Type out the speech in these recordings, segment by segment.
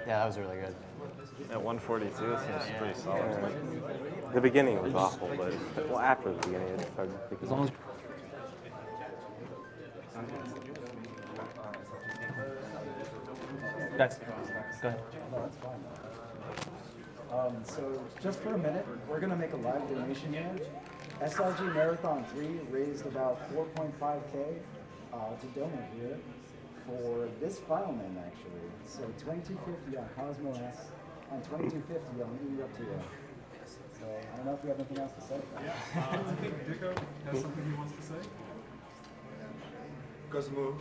Yeah, that was really good. At 142, it seems pretty solid. The beginning was awful, but well, after the beginning, it started As long as guys, go ahead. No, that's fine. So just for a minute, we're going to make a live donation here. SRG Marathon 3 raised about 4.5K to donate here for this file name, actually. So 2250 on Cosmo S and 2250 on Eruptio. So I don't know if you have anything else to say. Yeah, I think Dico has something he wants to say. Cosmo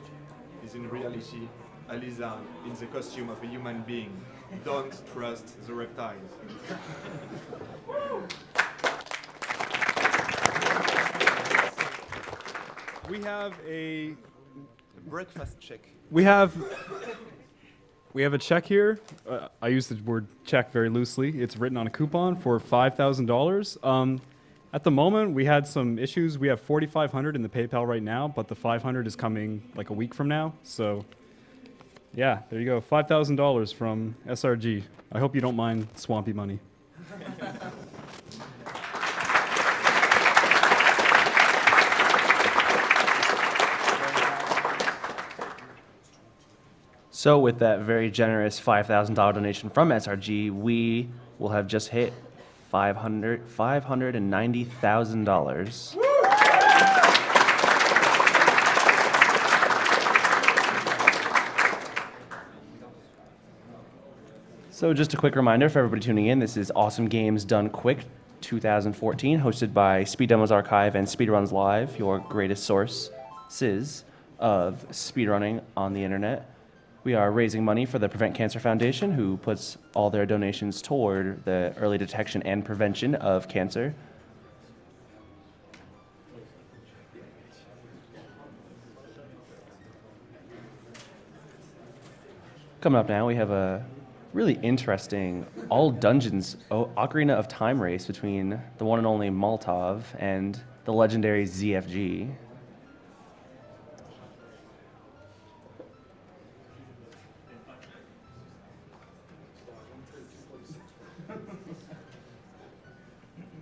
is in reality a lizard in the costume of a human being. Don't trust the reptiles. We have a Breakfast check. we have a check here. I use the word check very loosely. It's written on a coupon for $5,000. At the moment, we had some issues. We have $4,500 in the PayPal right now, but the $500 is coming like a week from now. So, yeah, there you go. $5,000 from SRG. I hope you don't mind swampy money. So with that very generous $5,000 donation from SRG, we will have just hit $590,000. So just a quick reminder for everybody tuning in, this is Awesome Games Done Quick 2014, hosted by Speed Demos Archive and Speedruns Live, your greatest sources of speedrunning on the internet. We are raising money for the Prevent Cancer Foundation, who puts all their donations toward the early detection and prevention of cancer. Coming up now, we have a really interesting all dungeons Ocarina of Time race between the one and only Moltov and the legendary ZFG.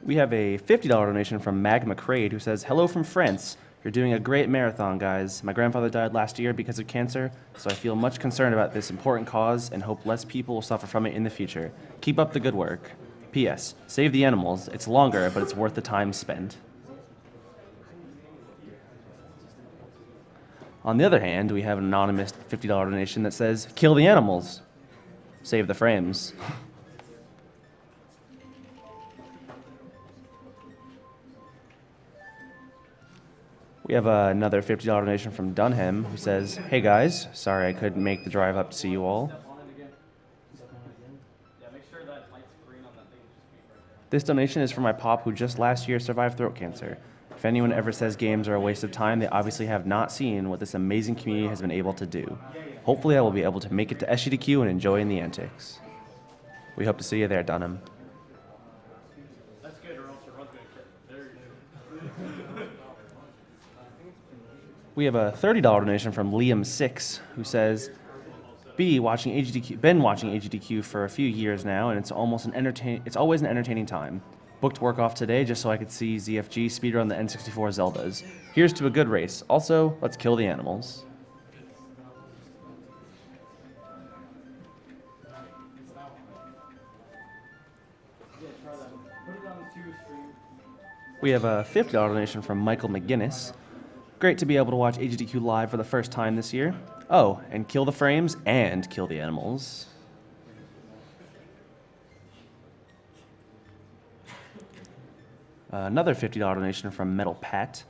We have a $50 donation from Magma Crade, who says, "Hello from France. You're doing a great marathon, guys. My grandfather died last year because of cancer, so I feel much concerned about this important cause and hope less people will suffer from it in the future. Keep up the good work. P.S. Save the animals. It's longer, but it's worth the time spent." On the other hand, we have an anonymous $50 donation that says, "Kill the animals. Save the frames." We have another $50 donation from Dunham, who says, "Hey guys, sorry I couldn't make the drive up to see you all. This donation is for my pop who just last year survived throat cancer. If anyone ever says games are a waste of time, they obviously have not seen what this amazing community has been able to do. Hopefully I will be able to make it to SGDQ and enjoy in the antics." We hope to see you there, Dunham. We have a $30 donation from Liam6, who says, been watching AGDQ for a few years now, and it's always an entertaining time. Booked work off today just so I could see ZFG speedrun the N64 Zeldas. Here's to a good race. Also, let's kill the animals." We have a $50 donation from Michael McGinnis. "Great to be able to watch AGDQ live for the first time this year. Oh, and kill the frames and kill the animals." Another $50 donation from Metal Pat.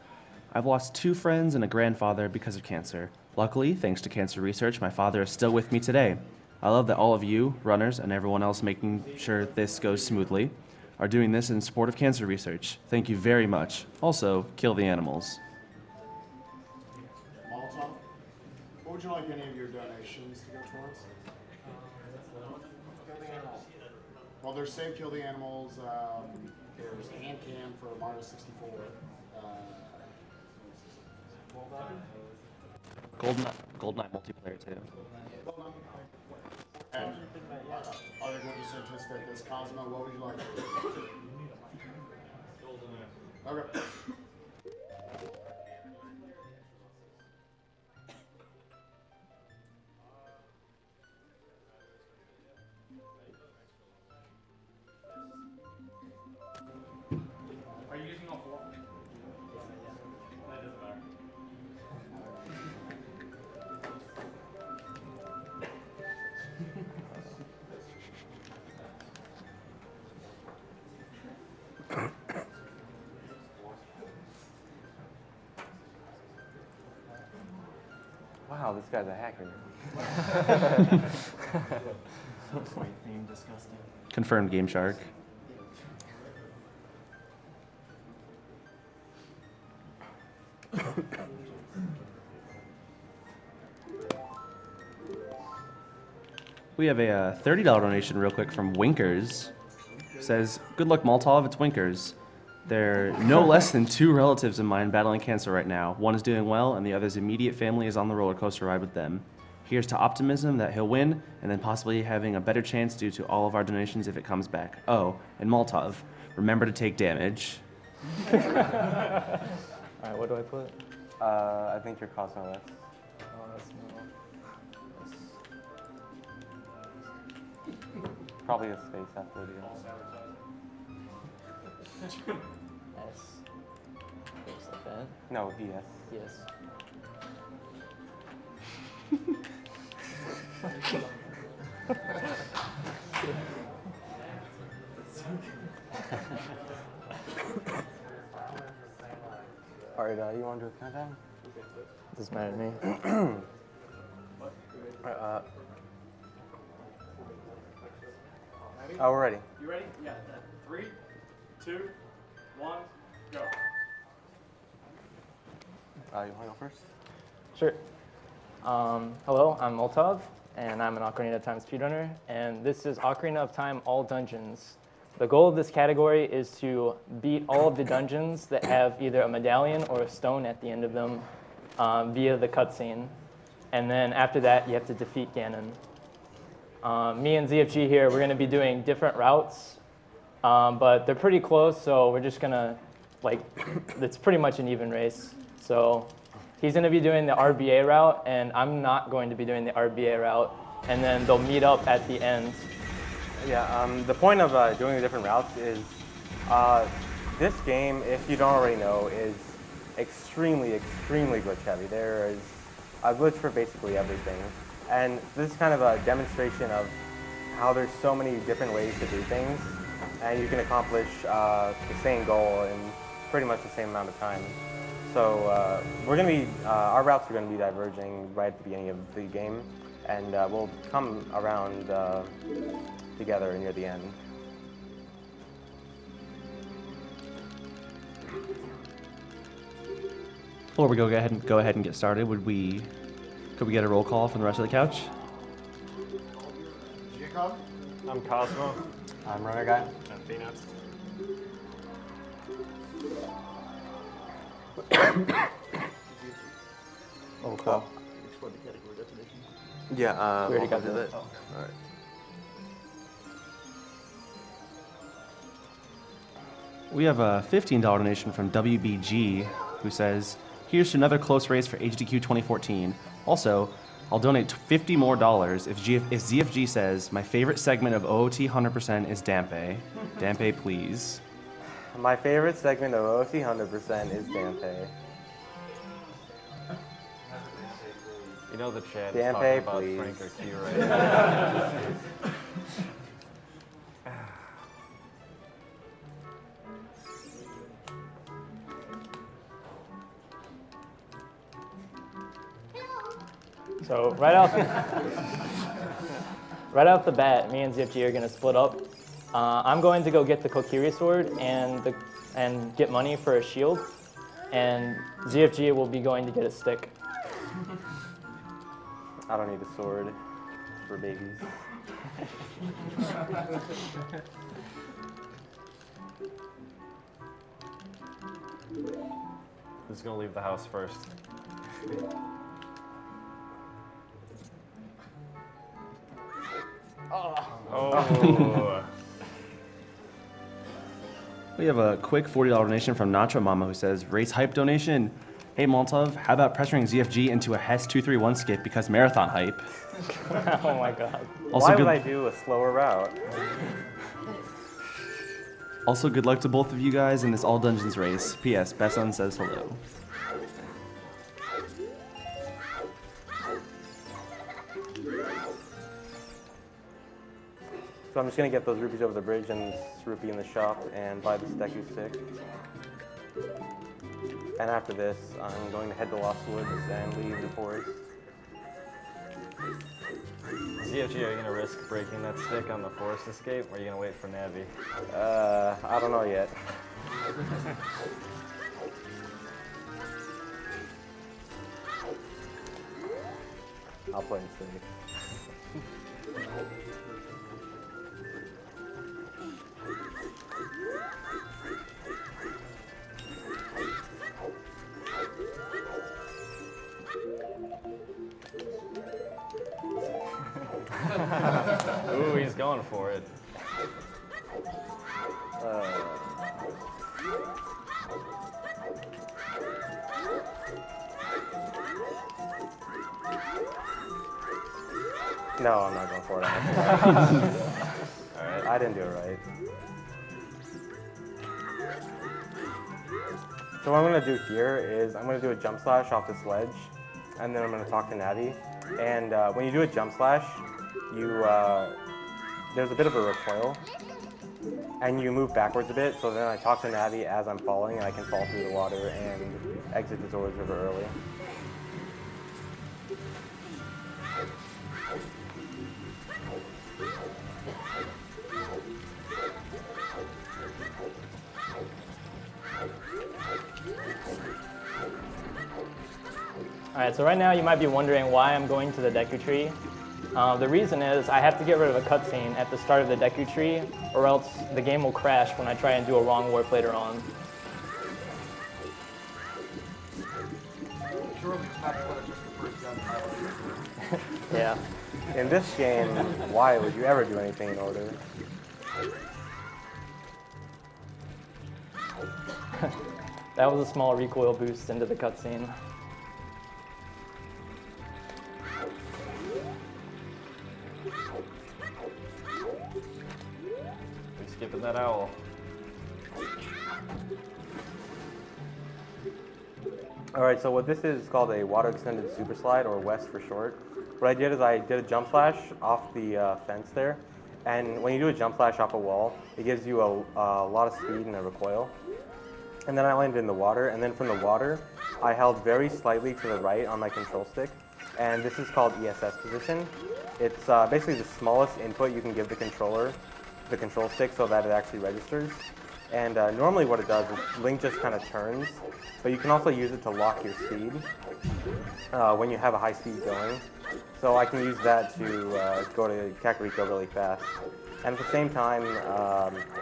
"I've lost 2 friends and a grandfather because of cancer. Luckily, thanks to cancer research, my father is still with me today. I love that all of you, runners, and everyone else making sure this goes smoothly, are doing this in support of cancer research. Thank you very much. Also, kill the animals." Moltov, what would you like any of your donations to go towards? Kill the animals. Well, there's Save Kill the Animals, there's Hand Cam for Mario 64, GoldenEye multiplayer too. and I think we'll just anticipate this. Cosmo, what would you like? Okay. Are you using all four? That doesn't matter. Wow, this guy's a hacker. Confirmed Game Shark. We have a $30 donation real quick from Winkers. Says, good luck Moltov, it's Winkers. There are no less than 2 relatives of mine battling cancer right now. One is doing well, and the other's immediate family is on the roller coaster ride with them. Here's to optimism that he'll win, and then possibly having a better chance due to all of our donations if it comes back. Oh, and Moltov, remember to take damage. All right, what do I put? I think you're Cosmo less. Oh, that's no. Probably a space after the S. Things like that. No, ES. Yes. All right, you want to do a countdown? Doesn't matter to me. Oh, we're ready. You ready? Yeah. 3, 2, 1, go. You want to go first? Sure. Hello, I'm Moltov, and I'm an Ocarina of Time speedrunner, and this is Ocarina of Time All Dungeons. The goal of this category is to beat all of the dungeons that have either a medallion or a stone at the end of them via the cutscene. And then after that, you have to defeat Ganon. Me and ZFG here, we're going to be doing different routes, but they're pretty close, so we're just going to, it's pretty much an even race. So he's going to be doing the RBA route, and I'm not going to be doing the RBA route, and then they'll meet up at the end. Yeah, the point of doing the different routes is this game, if you don't already know, is extremely, extremely glitch heavy. There is a glitch for basically everything. And this is kind of a demonstration of how there's so many different ways to do things, and you can accomplish the same goal in pretty much the same amount of time. So we're going to be, our routes are going to be diverging right at the beginning of the game, and we'll come around together near the end. Before we go ahead and get started, could we get a roll call from the rest of the couch? Jacob? I'm Cosmo. I'm Runner Guy. I'm Peanuts. Oh, cool. Yeah, We already got to that. All right. We have a $15 donation from WBG, who says, here's to another close race for HDQ 2014. Also, I'll donate $50 more if ZFG says, my favorite segment of OOT 100% is Dampe. Dampe, please. My favorite segment of OC 100% is Dampe. You know the chat is Dampe, talking about please. Frank or Q right now. So right off the bat, me and ZFG are going to split up. I'm going to go get the Kokiri sword and get money for a shield, and ZFG will be going to get a stick. I don't need a sword. It's for babies. Who's gonna leave the house first? Ooh. We have a quick $40 donation from Nacho Mama who says, race hype donation. Hey Moltov, how about pressuring ZFG into a Hess 231 skip because marathon hype? Oh my god. Also, Why good, would I do a slower route? also, good luck to both of you guys in this all dungeons race. P.S. Besson says hello. So I'm just gonna get those rupees over the bridge and this rupee in the shop and buy this Deku stick. And after this, I'm going to head to Lost Woods and leave the forest. ZFG, are you going to risk breaking that stick on the forest escape, or are you going to wait for Navi? I don't know yet. I'll play it safe. Ooh, he's going for it. No, I'm not going for it. Alright. I didn't do it right. So what I'm going to do here is I'm going to do a jump slash off this ledge, and then I'm going to talk to Navi. And when you do a jump slash, there's a bit of a recoil, and you move backwards a bit, so then I talk to Navi as I'm falling, and I can fall through the water and exit the Zord's River early. Alright, so right now you might be wondering why I'm going to the Deku Tree. The reason is I have to get rid of a cutscene at the start of the Deku Tree, or else the game will crash when I try and do a wrong warp later on. Surely it's not just the first gun. Yeah. In this game, why would you ever do anything in order? That was a small recoil boost into the cutscene. We're skipping that owl. Alright, so what this is called a water extended super slide, or WEST for short. What I did is I did a jump slash off the fence there, and when you do a jump slash off a wall, it gives you a lot of speed and a recoil. And then I landed in the water, and then from the water, I held very slightly to the right on my control stick, and this is called ESS position. It's basically the smallest input you can give the controller, the control stick, so that it actually registers. And normally what it does is Link just kind of turns, but you can also use it to lock your speed when you have a high speed going. So I can use that to go to Kakariko really fast. And at the same time,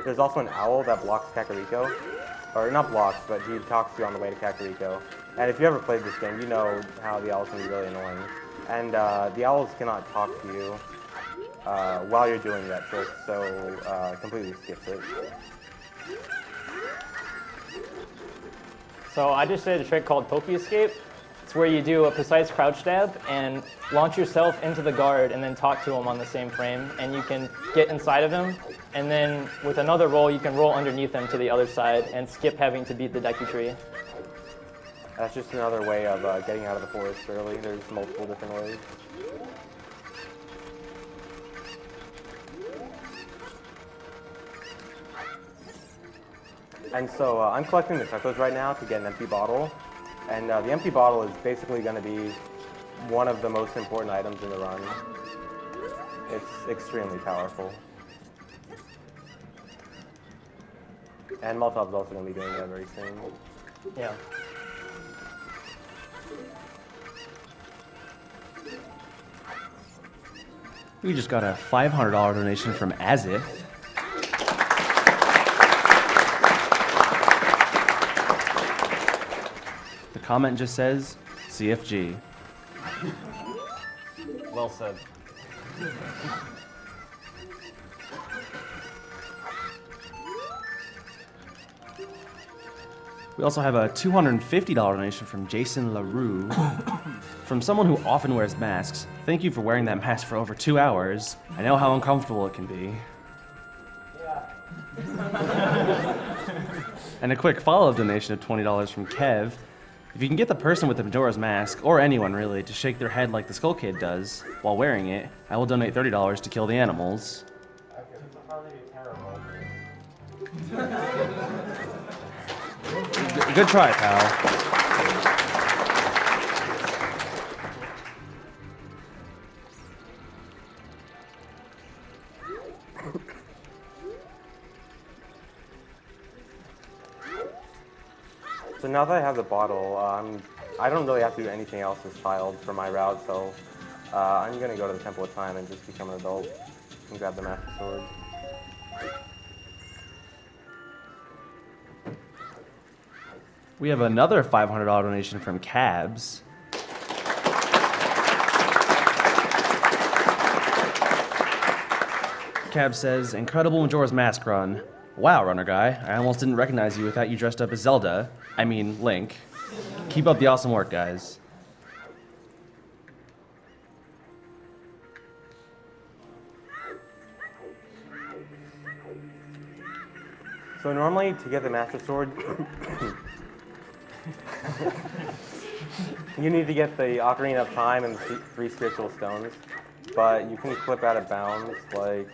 there's also an owl that blocks Kakariko. Or not blocks, but he talks to you on the way to Kakariko. And if you ever played this game, you know how the owls can be really annoying. And the owls cannot talk to you while you're doing that trick, so completely skips it. So I just did a trick called Poke Escape. It's where you do a precise crouch stab and launch yourself into the guard and then talk to him on the same frame. And you can get inside of him, and then with another roll, you can roll underneath him to the other side and skip having to beat the Deku Tree. That's just another way of getting out of the forest early. There's multiple different ways. And so I'm collecting the Chocos right now to get an empty bottle. And the empty bottle is basically going to be one of the most important items in the run. It's extremely powerful. And Moltov's also going to be doing that very soon. Yeah. We just got a $500 donation from Azif. The comment just says, CFG. Well said. We also have a $250 donation from Jason LaRue. From someone who often wears masks, thank you for wearing that mask for over 2 hours. I know how uncomfortable it can be. And a quick follow-up donation of $20 from Kev. If you can get the person with the Majora's Mask, or anyone really, to shake their head like the Skull Kid does while wearing it, I will donate $30 to kill the animals. Good try, pal. So now that I have the bottle, I don't really have to do anything else as child for my route, so I'm going to go to the Temple of Time and just become an adult and grab the Master Sword. We have another $500 donation from Cabs. Cab says, incredible Majora's Mask run. Wow, runner guy, I almost didn't recognize you without you dressed up as Zelda. I mean, Link. Keep up the awesome work, guys. So normally, to get the Master Sword, you need to get the Ocarina of Time and the 3 spiritual stones, but you can clip out of bounds like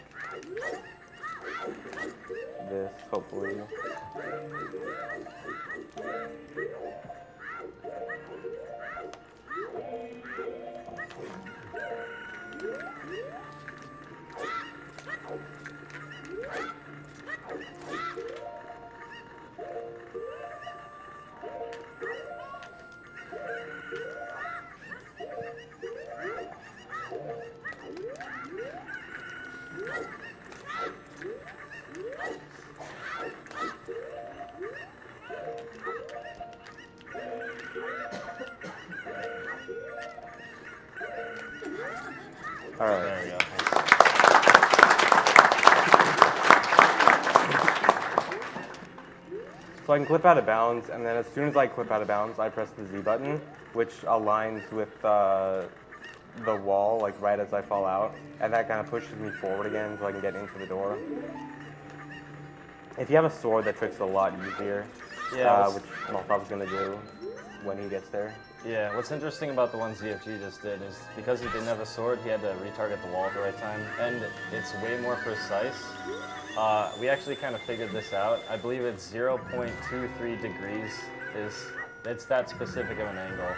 this, hopefully. All right. There we go. So I can clip out of bounds, and then as soon as I clip out of bounds, I press the Z button, which aligns with the wall, like right as I fall out, and that kind of pushes me forward again so I can get into the door. If you have a sword, that trick's a lot easier, which Moltov's going to do when he gets there. Yeah, what's interesting about the one ZFG just did is because he didn't have a sword, he had to retarget the wall at the right time, and it's way more precise. We actually kind of figured this out. I believe it's 0.23 degrees. It's that specific of an angle.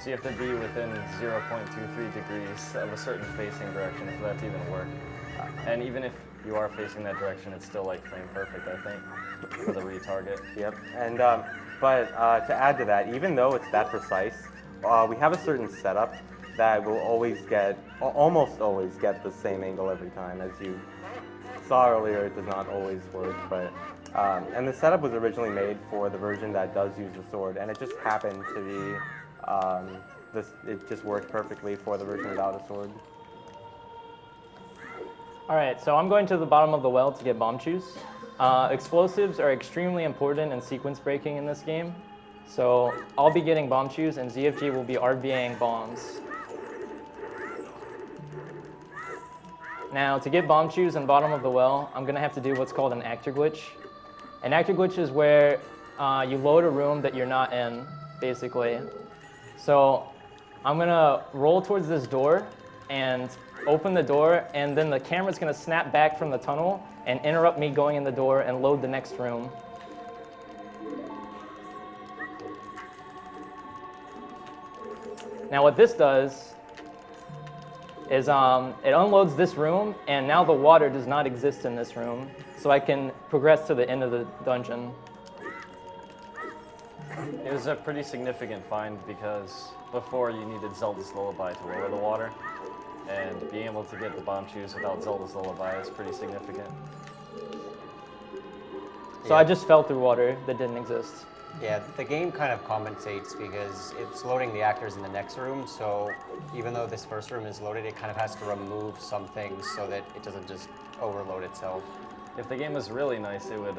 So you have to be within 0.23 degrees of a certain facing direction for that to even work. And even if you are facing that direction, it's still like frame perfect, I think, for the retarget. Yep, and but to add to that, even though it's that precise, we have a certain setup that will almost always get the same angle every time. As you saw earlier, it does not always work, but and the setup was originally made for the version that does use the sword, and it just happened to be it just worked perfectly for the version without a sword. All right, so I'm going to the bottom of the well to get bomb juice. Explosives are extremely important in sequence breaking in this game. So I'll be getting bomb juice and ZFG will be RBAing bombs. Now to get bomb juice in the bottom of the well, I'm gonna have to do what's called an actor glitch. An actor glitch is where you load a room that you're not in, basically. So I'm gonna roll towards this door and open the door, and then the camera's gonna snap back from the tunnel and interrupt me going in the door and load the next room. Now what this does is it unloads this room, and now the water does not exist in this room, so I can progress to the end of the dungeon. It was a pretty significant find because before you needed Zelda's Lullaby to lower the water, and being able to get the bomb juice without Zelda's Lullaby is pretty significant. So I just fell through water that didn't exist. Yeah, the game kind of compensates because it's loading the actors in the next room, so even though this first room is loaded, it kind of has to remove some things so that it doesn't just overload itself. If the game was really nice, it would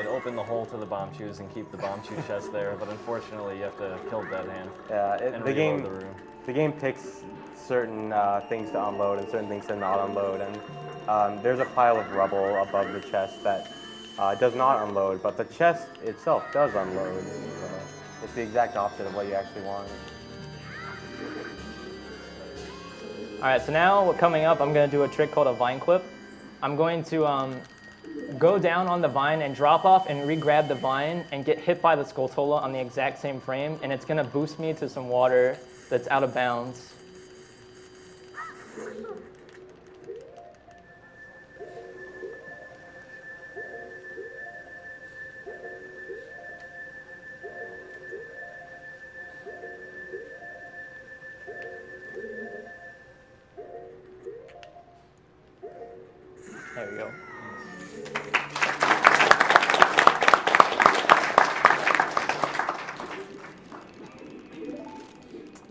open the hole to the bomb shoes and keep the bomb shoe chest there. But unfortunately, you have to kill Dead Hand. Yeah, and the reload the room. game picks certain things to unload and certain things to not unload, and there's a pile of rubble above the chest that does not unload, but the chest itself does unload. So it's the exact opposite of what you actually want. All right, so now coming up, I'm going to do a trick called a vine clip. I'm going to go down on the vine and drop off and re-grab the vine and get hit by the Skulltula on the exact same frame, and it's going to boost me to some water that's out of bounds. There we go.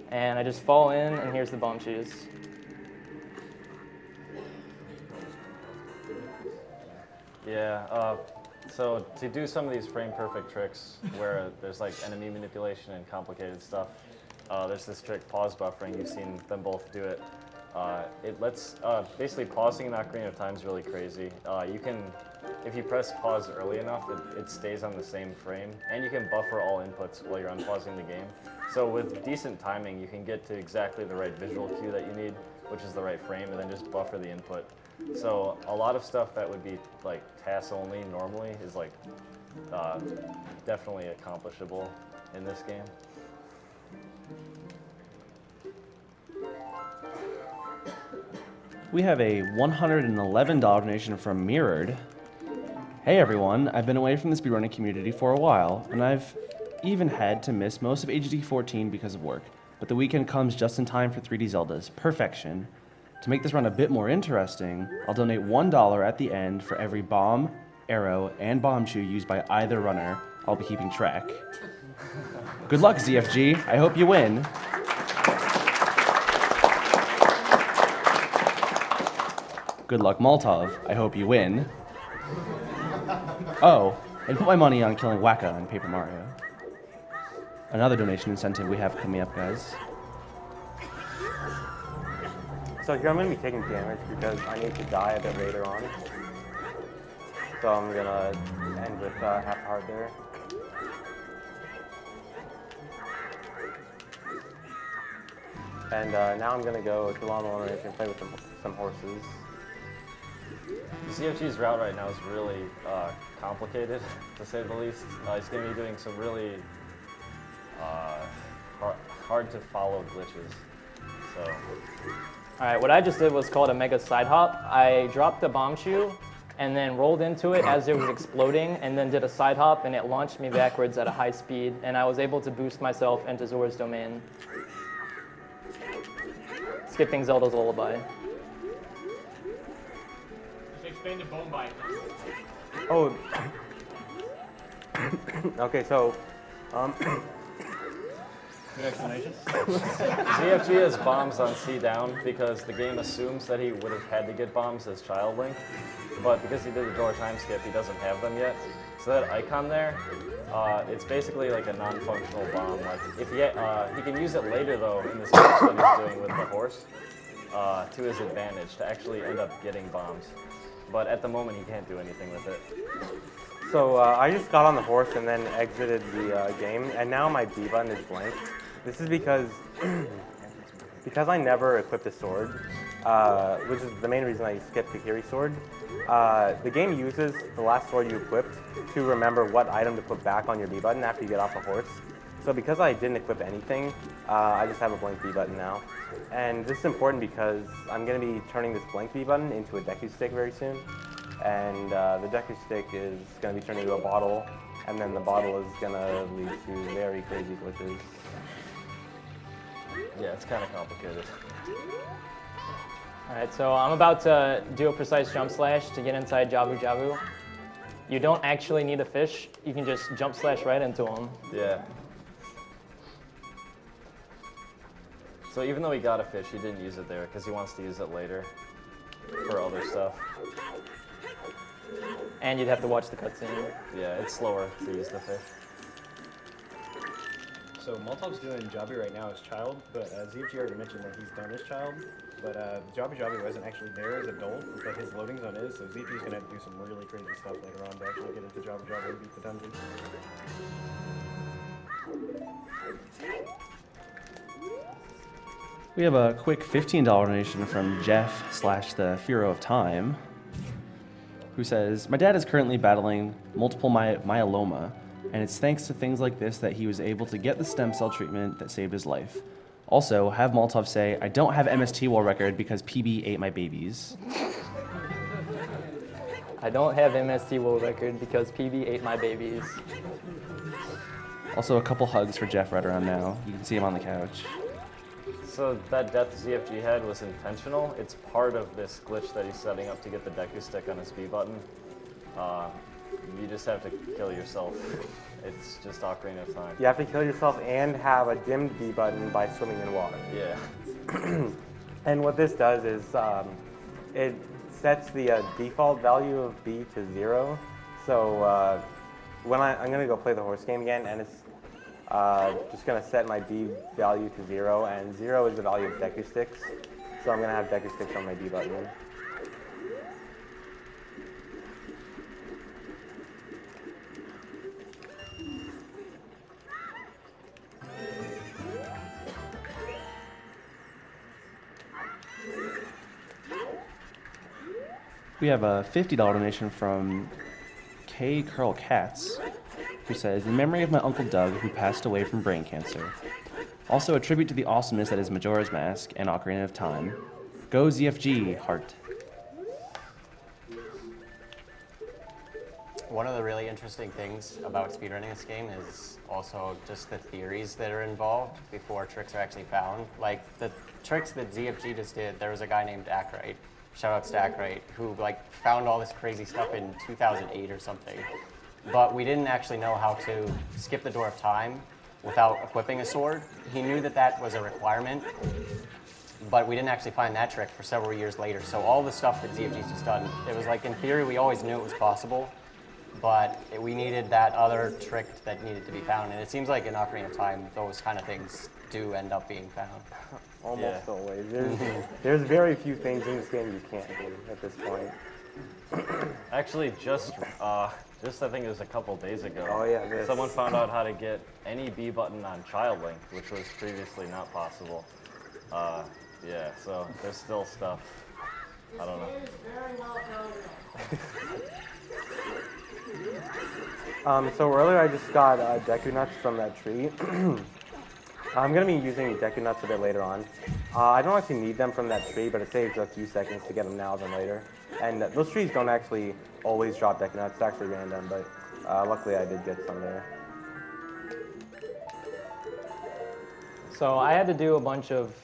And I just fall in, and here's the bomb shoes. Yeah, so to do some of these frame perfect tricks where there's like enemy manipulation and complicated stuff, there's this trick, pause buffering. You've seen them both do it. It lets, basically pausing in Ocarina of Time is really crazy. You can, if you press pause early enough, it stays on the same frame, and you can buffer all inputs while you're unpausing the game. So with decent timing, you can get to exactly the right visual cue that you need, which is the right frame, and then just buffer the input. So a lot of stuff that would be like TAS only normally is like definitely accomplishable in this game. We have a $111 donation from Mirrored. Hey everyone, I've been away from the speedrunning community for a while, and I've even had to miss most of AGT 14 because of work. But the weekend comes just in time for 3D Zeldas. Perfection. To make this run a bit more interesting, I'll donate $1 at the end for every bomb, arrow, and bomb shoe used by either runner. I'll be keeping track. Good luck, ZFG. I hope you win. Good luck, Moltov. I hope you win. Oh, and put my money on killing Wacka in Paper Mario. Another donation incentive we have coming up, guys. So here I'm going to be taking damage because I need to die a bit later on. So I'm going to end with half a heart there. And now I'm going to go to Llama Owner and play with some horses. ZFG's route right now is really complicated, to say the least. He's going to be doing some really hard to follow glitches. So. All right, what I just did was called a mega side hop. I dropped the bomb shoe and then rolled into it as it was exploding, and then did a side hop, and it launched me backwards at a high speed, and I was able to boost myself into Zora's Domain. Skipping Zelda's Lullaby. Explain the bone bite. Oh. Okay, so. Good explanation. ZFG has bombs on C down because the game assumes that he would have had to get bombs as Child Link, but because he did the drawer time skip, he doesn't have them yet. So that icon there, it's basically like a non-functional bomb. Like if he can use it later though in this match that he's doing with the horse to his advantage to actually end up getting bombs. But at the moment, he can't do anything with it. So I just got on the horse and then exited the game, and now my B button is blank. This is because I never equipped a sword, which is the main reason I skipped the Kiri sword. The game uses the last sword you equipped to remember what item to put back on your B button after you get off the horse. So because I didn't equip anything, I just have a blank B button now. And this is important because I'm going to be turning this blank B button into a Deku Stick very soon. And the Deku Stick is going to be turned into a bottle, and then the bottle is going to lead to very crazy glitches. Yeah, it's kind of complicated. All right, so I'm about to do a precise jump slash to get inside Jabu Jabu. You don't actually need a fish. You can just jump slash right into him. Yeah. So even though he got a fish, he didn't use it there because he wants to use it later for other stuff. And you'd have to watch the cutscene. Yeah, it's slower to use the fish. So Moltov's doing Jobby right now as child, but ZFG already mentioned that he's done as child. But Jobby wasn't actually there as adult, but his loading zone is, so ZFG's gonna have to do some really crazy stuff later on to actually get into Jobby and beat the dungeon. We have a quick $15 donation from Jeff / the Hero of Time, who says, "My dad is currently battling multiple myeloma, and it's thanks to things like this that he was able to get the stem cell treatment that saved his life. Also, have Moltov say, I don't have MST world record because PB ate my babies." I don't have MST world record because PB ate my babies. Also, a couple hugs for Jeff right around now. You can see him on the couch. So that death ZFG had was intentional. It's part of this glitch that he's setting up to get the Deku stick on his B button. You just have to kill yourself. It's just Ocarina of Time. You have to kill yourself and have a dimmed B button by swimming in water. Yeah. And what this does is it sets the default value of B to 0. So when I'm going to go play the horse game again, and it's just going to set my B value to 0, and 0 is the value of Deku sticks. So I'm going to have Deku sticks on my B button. We have a $50 donation from K. Curl Katz, who says, "In memory of my Uncle Doug, who passed away from brain cancer. Also a tribute to the awesomeness that is Majora's Mask and Ocarina of Time. Go ZFG, heart." One of the really interesting things about speedrunning this game is also just the theories that are involved before tricks are actually found. Like the tricks that ZFG just did, there was a guy named Akrite, shoutouts to Akrite, who found all this crazy stuff in 2008 or something. But we didn't actually know how to skip the door of time without equipping a sword. He knew that that was a requirement, but we didn't actually find that trick for several years later. So all the stuff that ZFG's just done, it was like, in theory, we always knew it was possible, but we needed that other trick that needed to be found. And it seems like in Ocarina of Time, those kind of things do end up being found. Almost always. There's very few things in this game you can't do at this point. Actually, just I think it was a couple days ago. Oh yeah, someone found out how to get any B button on Child Link, which was previously not possible. Yeah, so there's still stuff. I don't know. So earlier I just got Deku Nuts from that tree. I'm going to be using Deku Nuts a bit later on. I don't actually need them from that tree, but it saves a few seconds to get them now than later. And those trees don't actually always drop Deku Nuts, it's actually random, but luckily I did get some there. So I had to do a bunch of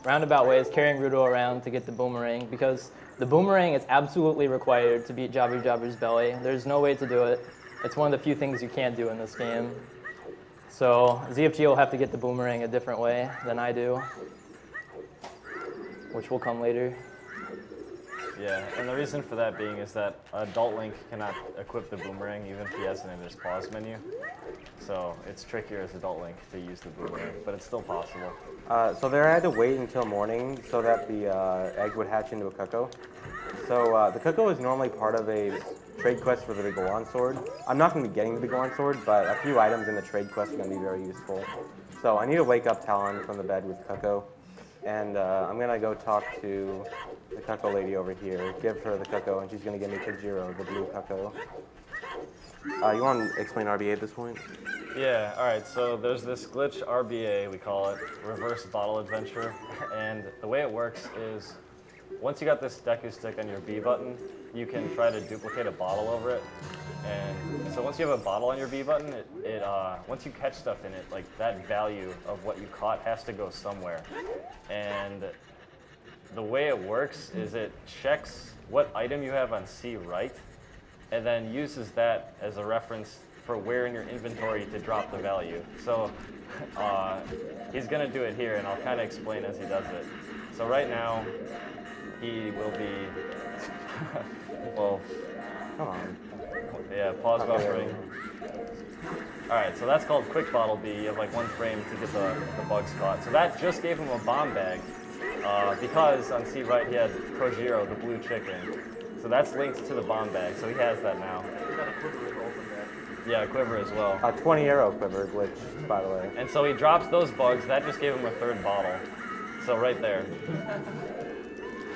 roundabout ways, carrying Rudo around to get the boomerang, because the boomerang is absolutely required to beat Jabby Jabber's belly. There's no way to do it. It's one of the few things you can't do in this game. So ZFG will have to get the boomerang a different way than I do, which will come later. Yeah, and the reason for that being is that Adult Link cannot equip the boomerang even if he has it in his pause menu. So it's trickier as Adult Link to use the boomerang, but it's still possible. So there I had to wait until morning so that the egg would hatch into a cuckoo. So the cuckoo is normally part of a trade quest for the Big Goron sword. I'm not going to be getting the Big Goron sword, but a few items in the trade quest are going to be very useful. So I need to wake up Talon from the bed with Cuckoo, and I'm going to go talk to the Cuckoo lady over here, give her the Cuckoo, and she's going to give me Tajiro, the blue Cuckoo. You want to explain RBA at this point? Yeah, alright, so there's this glitch, RBA we call it, Reverse Bottle Adventure, and the way it works is once you got this Deku stick on your B button, you can try to duplicate a bottle over it. And so once you have a bottle on your B button, once you catch stuff in it, that value of what you caught has to go somewhere. And the way it works is it checks what item you have on C right, and then uses that as a reference for where in your inventory to drop the value. So he's gonna do it here, and I'll kind of explain as he does it. So right now, he will be, well, Come on. Yeah, pause buffering. Alright, so that's called quick bottle B. You have like 1 frame to get the bugs caught. So that just gave him a bomb bag because on C right he had Kojiro, the blue chicken. So that's linked to the bomb bag, so he has that now. Yeah, a quiver as well. A 20 arrow quiver glitch, by the way. And so he drops those bugs. That just gave him a 3rd bottle. So right there.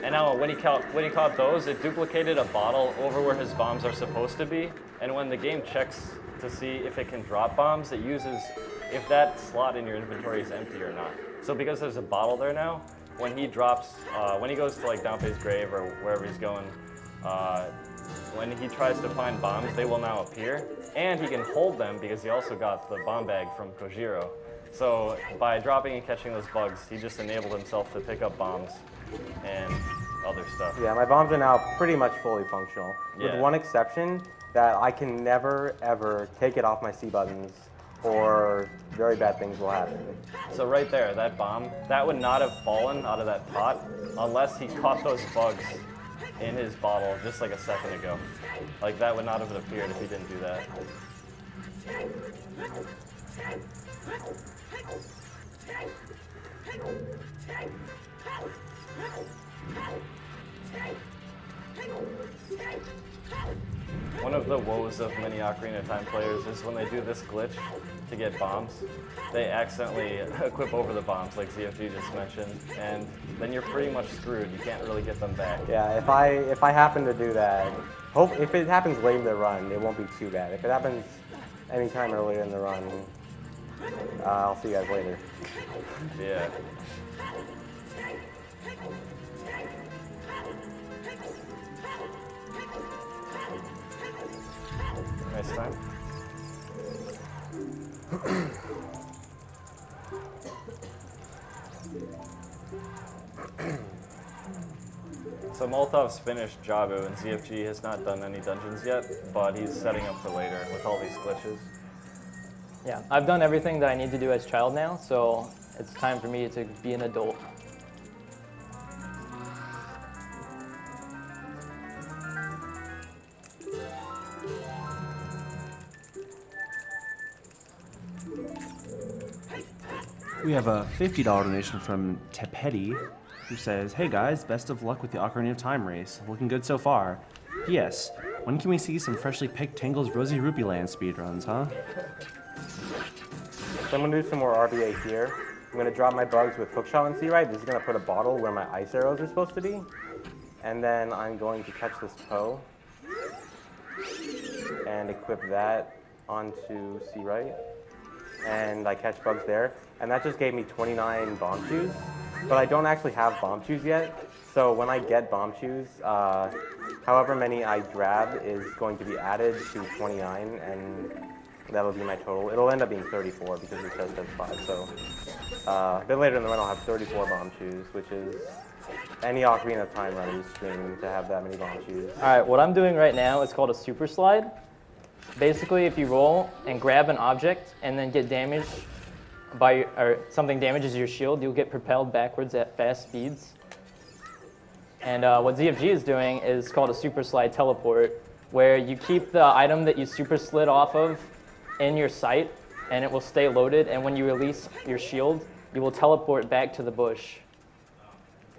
And now when he caught those, it duplicated a bottle over where his bombs are supposed to be. And when the game checks to see if it can drop bombs, it uses if that slot in your inventory is empty or not. So because there's a bottle there now, when he drops, when he goes to like Dante's grave or wherever he's going, when he tries to find bombs, they will now appear. And he can hold them because he also got the bomb bag from Kojiro. So by dropping and catching those bugs, he just enabled himself to pick up bombs and other stuff. Yeah, my bombs are now pretty much fully functional. Yeah. With one exception, that I can never, ever take it off my C buttons or very bad things will happen. So right there, that bomb, that would not have fallen out of that pot unless he caught those bugs in his bottle just like a second ago. Like that would not have appeared if he didn't do that. One of the woes of many Ocarina of Time players is when they do this glitch to get bombs, they accidentally equip over the bombs, like ZFG just mentioned, and then you're pretty much screwed. You can't really get them back. Yeah, if I happen to do that, if it happens late in the run, it won't be too bad. If it happens anytime earlier in the run, I'll see you guys later. Yeah. Nice time. So Moltov's finished Jabu, and ZFG has not done any dungeons yet, but he's setting up for later with all these glitches. Yeah, I've done everything that I need to do as child now, so it's time for me to be an adult. We have a $50 donation from Tepeti, who says, "Hey guys, best of luck with the Ocarina of Time race. Looking good so far. Yes, when can we see some freshly picked Tangle's Rosy Rupee Land speedruns, huh?" So I'm gonna do some more RBA here. I'm gonna drop my bugs with hookshot on C-right. This is gonna put a bottle where my ice arrows are supposed to be. And then I'm going to catch this toe and equip that onto C-right. And I catch bugs there. And that just gave me 29 bomb shoes. But I don't actually have bomb shoes yet. So when I get bomb shoes, however many I grab is going to be added to 29, and that'll be my total. It'll end up being 34 because it says there's 5. So a bit later in the run, I'll have 34 bomb shoes, which is any Ocarina of Time run is dreaming to have that many bomb shoes. All right, what I'm doing right now is called a super slide. Basically, if you roll and grab an object and then get damaged or something damages your shield, you'll get propelled backwards at fast speeds. And what ZFG is doing is called a super slide teleport, where you keep the item that you super slid off of in your sight, and it will stay loaded. And when you release your shield, you will teleport back to the bush.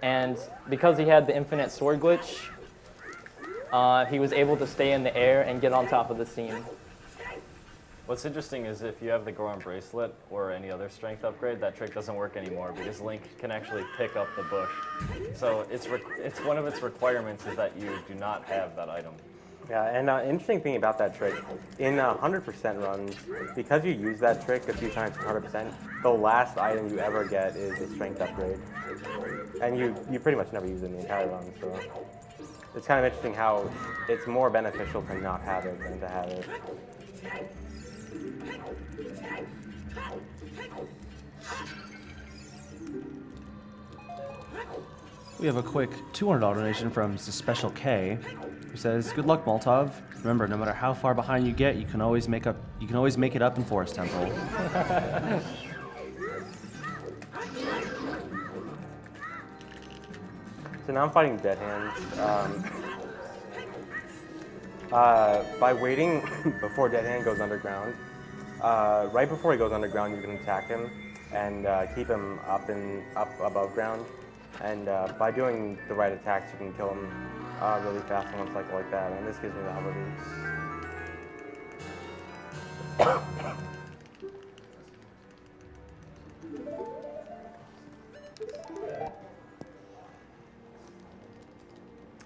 And because he had the infinite sword glitch, he was able to stay in the air and get on top of the scene. What's interesting is if you have the Goron bracelet or any other strength upgrade, that trick doesn't work anymore because Link can actually pick up the bush. So it's one of its requirements is that you do not have that item. Yeah, and interesting thing about that trick, in 100% runs, because you use that trick a few times 100%, the last item you ever get is a strength upgrade. And you pretty much never use it in the entire run, so it's kind of interesting how it's more beneficial to not have it than to have it. We have a quick $200 donation from Special K, who says, "Good luck, Moltov. Remember, no matter how far behind you get, you can always make it up in Forest Temple." So now I'm fighting Dead Hands. By waiting before Dead Hand goes underground, right before he goes underground, you can attack him and keep him up above ground. And by doing the right attacks, you can kill him really fast in one cycle like that. And this gives me the hover boots.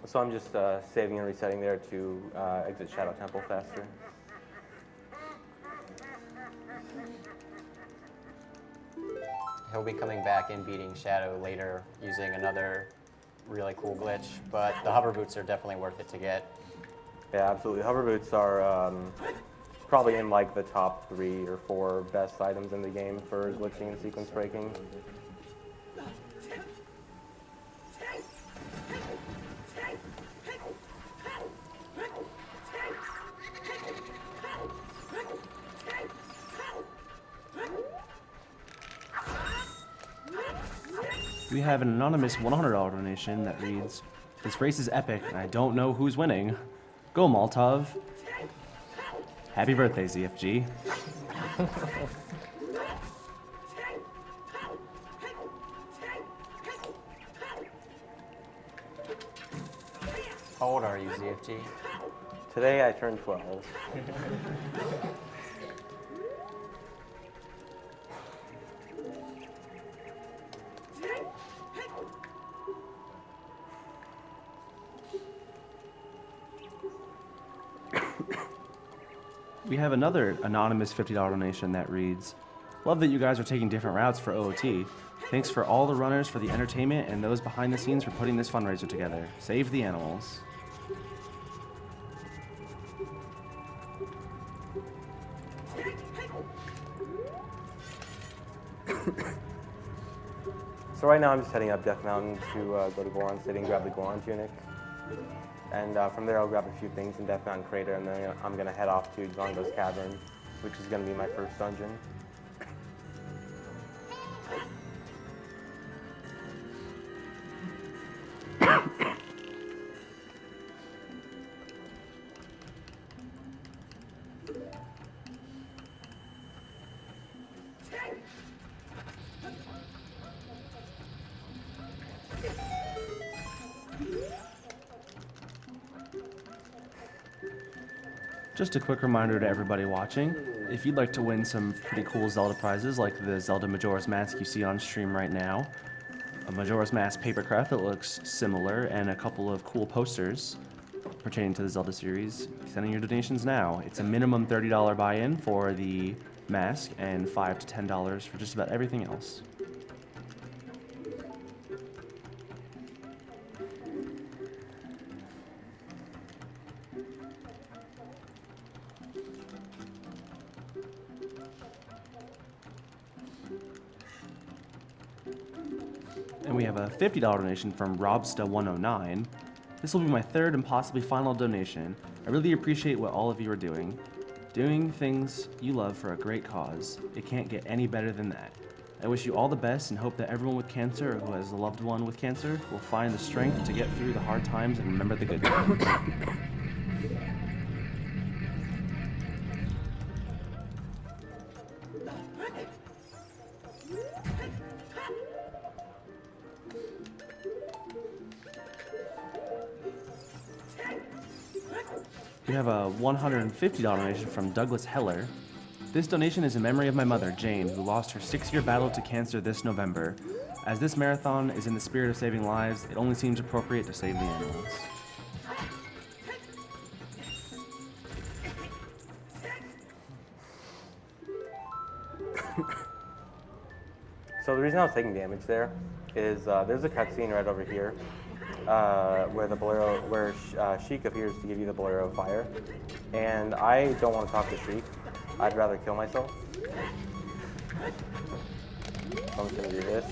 So I'm just saving and resetting there to exit Shadow Temple faster. He'll be coming back and beating Shadow later using another really cool glitch, but the hover boots are definitely worth it to get. Yeah, absolutely. Hover boots are probably in like the top 3 or 4 best items in the game for glitching and sequence breaking. We have an anonymous $100 donation that reads, "This race is epic and I don't know who's winning. Go Moltov. Happy birthday, ZFG." How old are you, ZFG? Today I turned 12. We have another anonymous $50 donation that reads, "Love that you guys are taking different routes for OOT. Thanks for all the runners for the entertainment and those behind the scenes for putting this fundraiser together. Save the animals." So right now I'm just heading up Death Mountain to go to Goron City and grab the Goron tunic. And from there I'll grab a few things in Death Mountain Crater, and then I'm going to head off to Zongo's Cavern, which is going to be my first dungeon. Just a quick reminder to everybody watching, if you'd like to win some pretty cool Zelda prizes like the Zelda Majora's Mask you see on stream right now, a Majora's Mask papercraft that looks similar, and a couple of cool posters pertaining to the Zelda series, send in your donations now. It's a minimum $30 buy-in for the mask and $5 to $10 for just about everything else. And we have a $50 donation from Robsta109. This will be my third and possibly final donation. I really appreciate what all of you are doing. Doing things you love for a great cause. It can't get any better than that. I wish you all the best and hope that everyone with cancer or who has a loved one with cancer will find the strength to get through the hard times and remember the good times. We have a $150 donation from Douglas Heller. This donation is in memory of my mother, Jane, who lost her 6-year battle to cancer this November. As this marathon is in the spirit of saving lives, it only seems appropriate to save the animals. So the reason I was taking damage there is there's a cutscene right over here where Sheik appears to give you the Bolero of Fire, and I don't want to talk to Sheik. I'd rather kill myself. So I'm just gonna do this.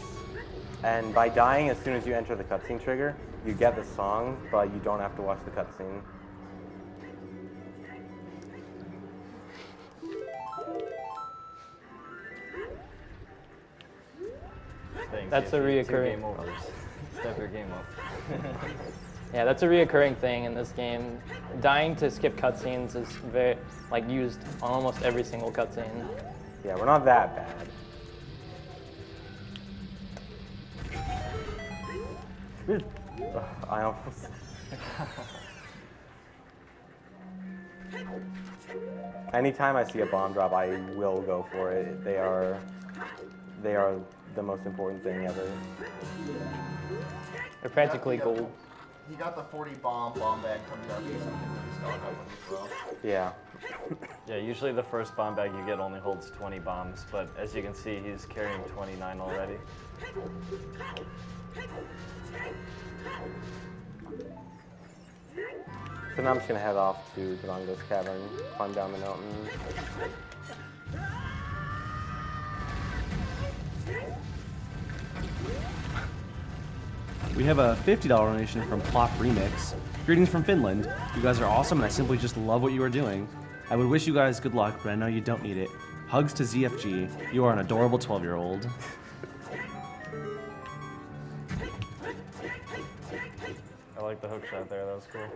And by dying as soon as you enter the cutscene trigger, you get the song, but you don't have to watch the cutscene. Thanks, That's a ZFG. 2 reoccurring. game overs. Step your game up. Yeah, that's a reoccurring thing in this game. Dying to skip cutscenes is very used on almost every single cutscene. Yeah, we're not that bad. I almost. Anytime I see a bomb drop, I will go for it. They are the most important thing ever. They're practically gold. He got the 40 bomb bag from the RP, so he can really stock up on as well. Yeah. Yeah, usually the first bomb bag you get only holds 20 bombs, but as you can see, he's carrying 29 already. So now I'm just gonna head off to Dodongo's Cavern, climb down the mountain. We have a $50 donation from Plop Remix. Greetings from Finland. You guys are awesome, and I simply just love what you are doing. I would wish you guys good luck, but I know you don't need it. Hugs to ZFG. You are an adorable 12-year-old. I like the hook shot there, that was cool.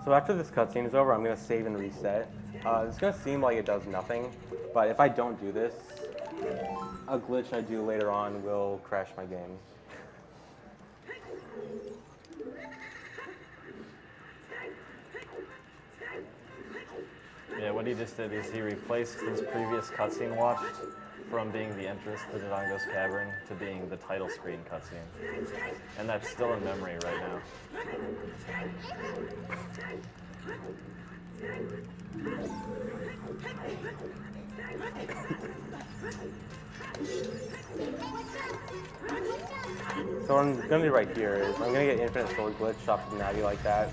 So after this cutscene is over, I'm gonna save and reset. It's gonna seem like it does nothing, but if I don't do this, a glitch I do later on will crash my game. Yeah, what he just did is he replaced his previous cutscene watched from being the entrance to Dodongo's Cavern to being the title screen cutscene. And that's still in memory right now. So what I'm gonna do right here is I'm gonna get infinite sword glitch off of Navi like that,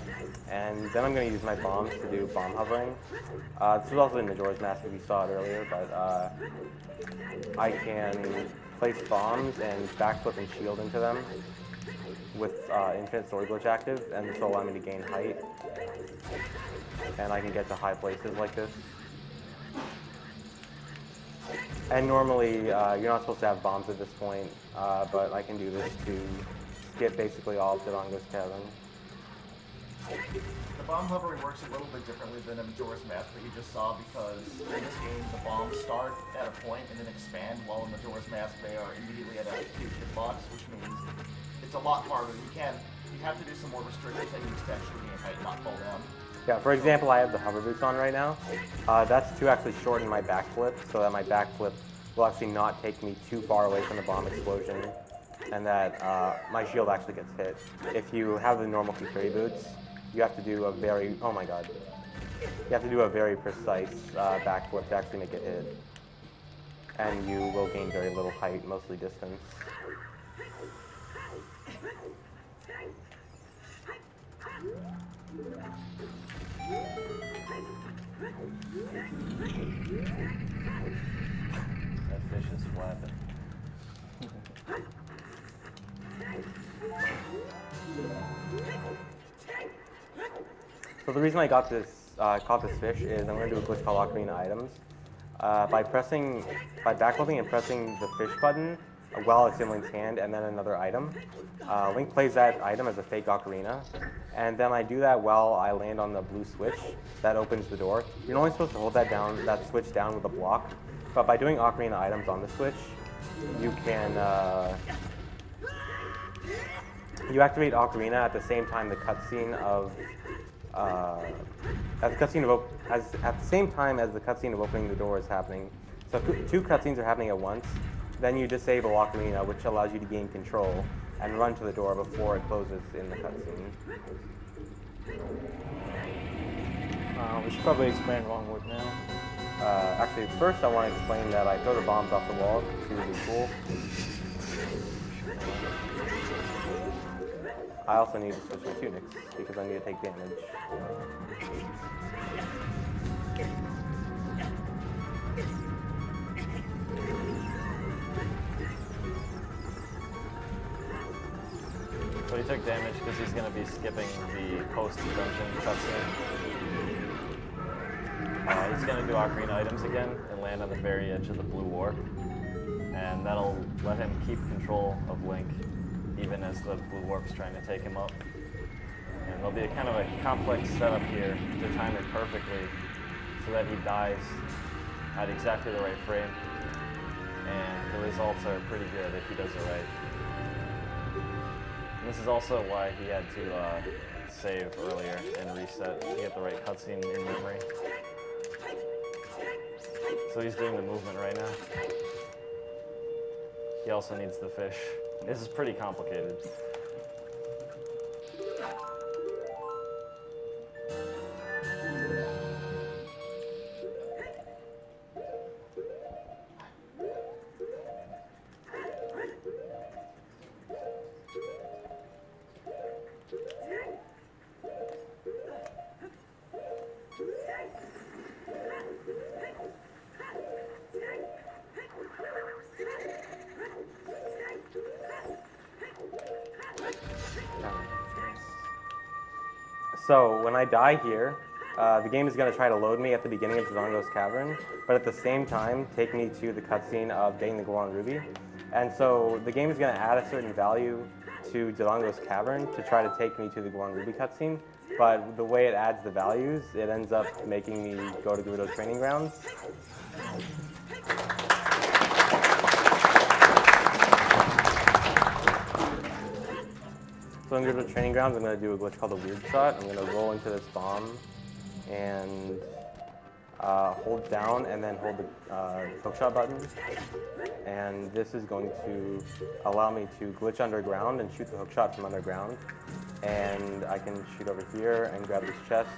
and then I'm gonna use my bombs to do bomb hovering. This was also in Majora's Mask if you saw it earlier, but I can place bombs and backflip and shield into them with infinite sword glitch active, and this will allow me to gain height, and I can get to high places like this. And normally, you're not supposed to have bombs at this point, but I can do this to skip basically all of Dodongo's Cavern. The bomb hovering works a little bit differently than in Majora's Mask that you just saw, because in this game, the bombs start at a point and then expand, while in Majora's Mask, they are immediately at a huge hitbox, which means it's a lot harder. You have to do some more restrictive things to actually gain height and not fall down. Yeah, for example, I have the hover boots on right now. That's to actually shorten my backflip, so that my backflip will actually not take me too far away from the bomb explosion, and that my shield actually gets hit. If you have the normal Kukuri boots, you have to do a very, oh my god, you have to do a very precise backflip to actually make it hit. And you will gain very little height, mostly distance. That fish is flapping. So the reason I caught this fish is I'm going to do a glitch called Ocarina items. By backflipping and pressing the fish button while it's in Link's hand and then another item, Link plays that item as a fake ocarina, and then I do that while I land on the blue switch that opens the door. You're only supposed to hold that switch down with a block, but by doing ocarina items on the switch, you can you activate ocarina at the same time the cutscene of at the same time as the cutscene of opening the door is happening. So two cutscenes are happening at once. Then you disable Ocarina, which allows you to gain control and run to the door before it closes in the cutscene. We should probably explain Longwood now. Actually, first I want to explain that I throw the bombs off the wall. It's really cool. I also need to switch my tunics because I need to take damage. So he took damage because he's going to be skipping the post-dungeon cutscene. He's going to do Ocarina items again and land on the very edge of the blue warp. And that'll let him keep control of Link, even as the blue warp's trying to take him up. And there'll be a kind of a complex setup here to time it perfectly so that he dies at exactly the right frame. And the results are pretty good if he does it right. And this is also why he had to save earlier and reset to get the right cutscene in memory. So he's doing the movement right now. He also needs the fish. This is pretty complicated. So when I die here, the game is going to try to load me at the beginning of Dodongo's Cavern, but at the same time take me to the cutscene of getting the Goron Ruby. And so the game is going to add a certain value to Dodongo's Cavern to try to take me to the Goron Ruby cutscene. But the way it adds the values, it ends up making me go to Gerudo Training Grounds. So in Gerudo Training Grounds, I'm going to do a glitch called a weird shot. I'm going to roll into this bomb and hold down and then hold the hookshot button. And this is going to allow me to glitch underground and shoot the hookshot from underground. And I can shoot over here and grab this chest,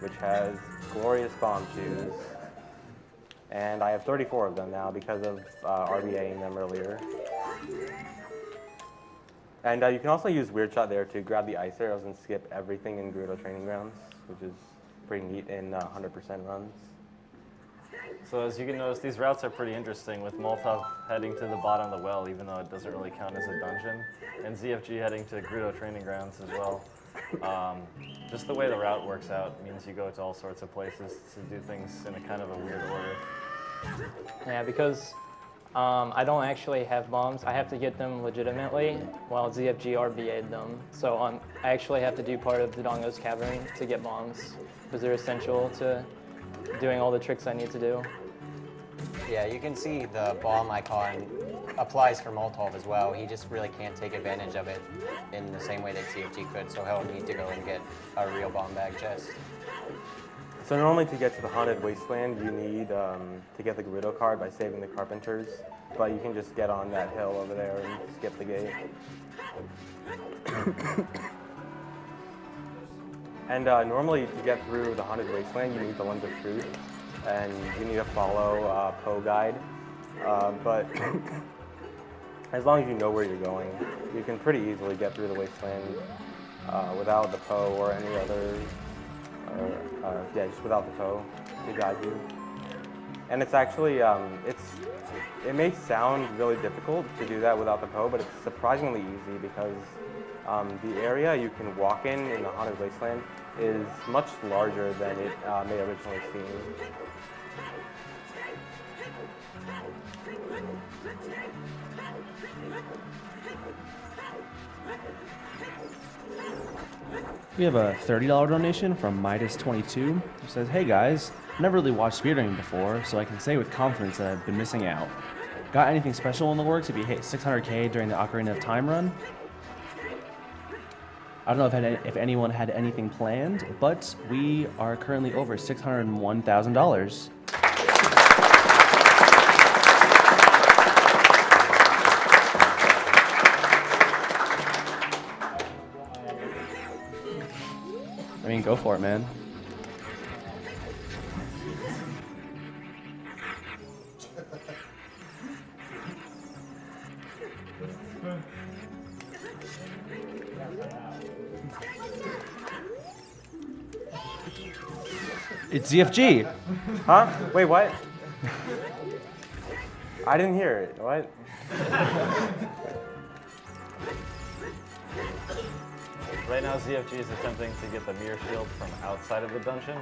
which has glorious bomb shoes. And I have 34 of them now because of RBAing them earlier. And you can also use Weird Shot there to grab the ice arrows and skip everything in Gerudo Training Grounds, which is pretty neat in 100% runs. So as you can notice, these routes are pretty interesting, with Moltov heading to the bottom of the well, even though it doesn't really count as a dungeon, and ZFG heading to Gerudo Training Grounds as well. Just the way the route works out means you go to all sorts of places to do things in a kind of a weird order. Yeah, because I don't actually have bombs. I have to get them legitimately, while ZFG RBA'd them. So I actually have to do part of Dodongo's Cavern to get bombs, because they're essential to doing all the tricks I need to do. Yeah, you can see the bomb icon applies for Moltov as well. He just really can't take advantage of it in the same way that ZFG could, so he'll need to go and get a real bomb bag chest. So normally to get to the Haunted Wasteland, you need to get the Gerudo card by saving the Carpenters, but you can just get on that hill over there and skip the gate. And normally to get through the Haunted Wasteland, you need the Lens of Truth, and you need to follow Poe Guide. But as long as you know where you're going, you can pretty easily get through the Wasteland without the Poe or any other, just without the Poe to guide you. And it's actually, it may sound really difficult to do that without the Poe, but it's surprisingly easy because the area you can walk in the Haunted Wasteland is much larger than it may originally seem. We have a $30 donation from Midas22 who says, "Hey guys, never really watched speedrunning before, so I can say with confidence that I've been missing out. Got anything special in the works if you hit 600K during the Ocarina of Time run?" I don't know if anyone had anything planned, but we are currently over $601,000. I mean, go for it, man. It's ZFG. Huh? Wait, what? I didn't hear it. What? Right now, ZFG is attempting to get the mirror shield from outside of the dungeon,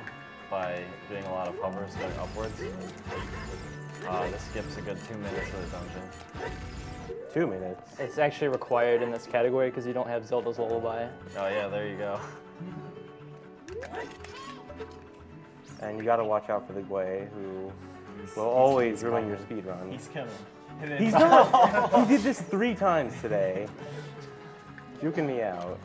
by doing a lot of hovers going upwards. This skips a good 2 minutes of the dungeon. 2 minutes. It's actually required in this category because you don't have Zelda's Lullaby. Oh yeah, there you go. And you gotta watch out for the Gwei, who will always ruin your speed run. He's coming. He's not! He did this 3 times today. Juking me out.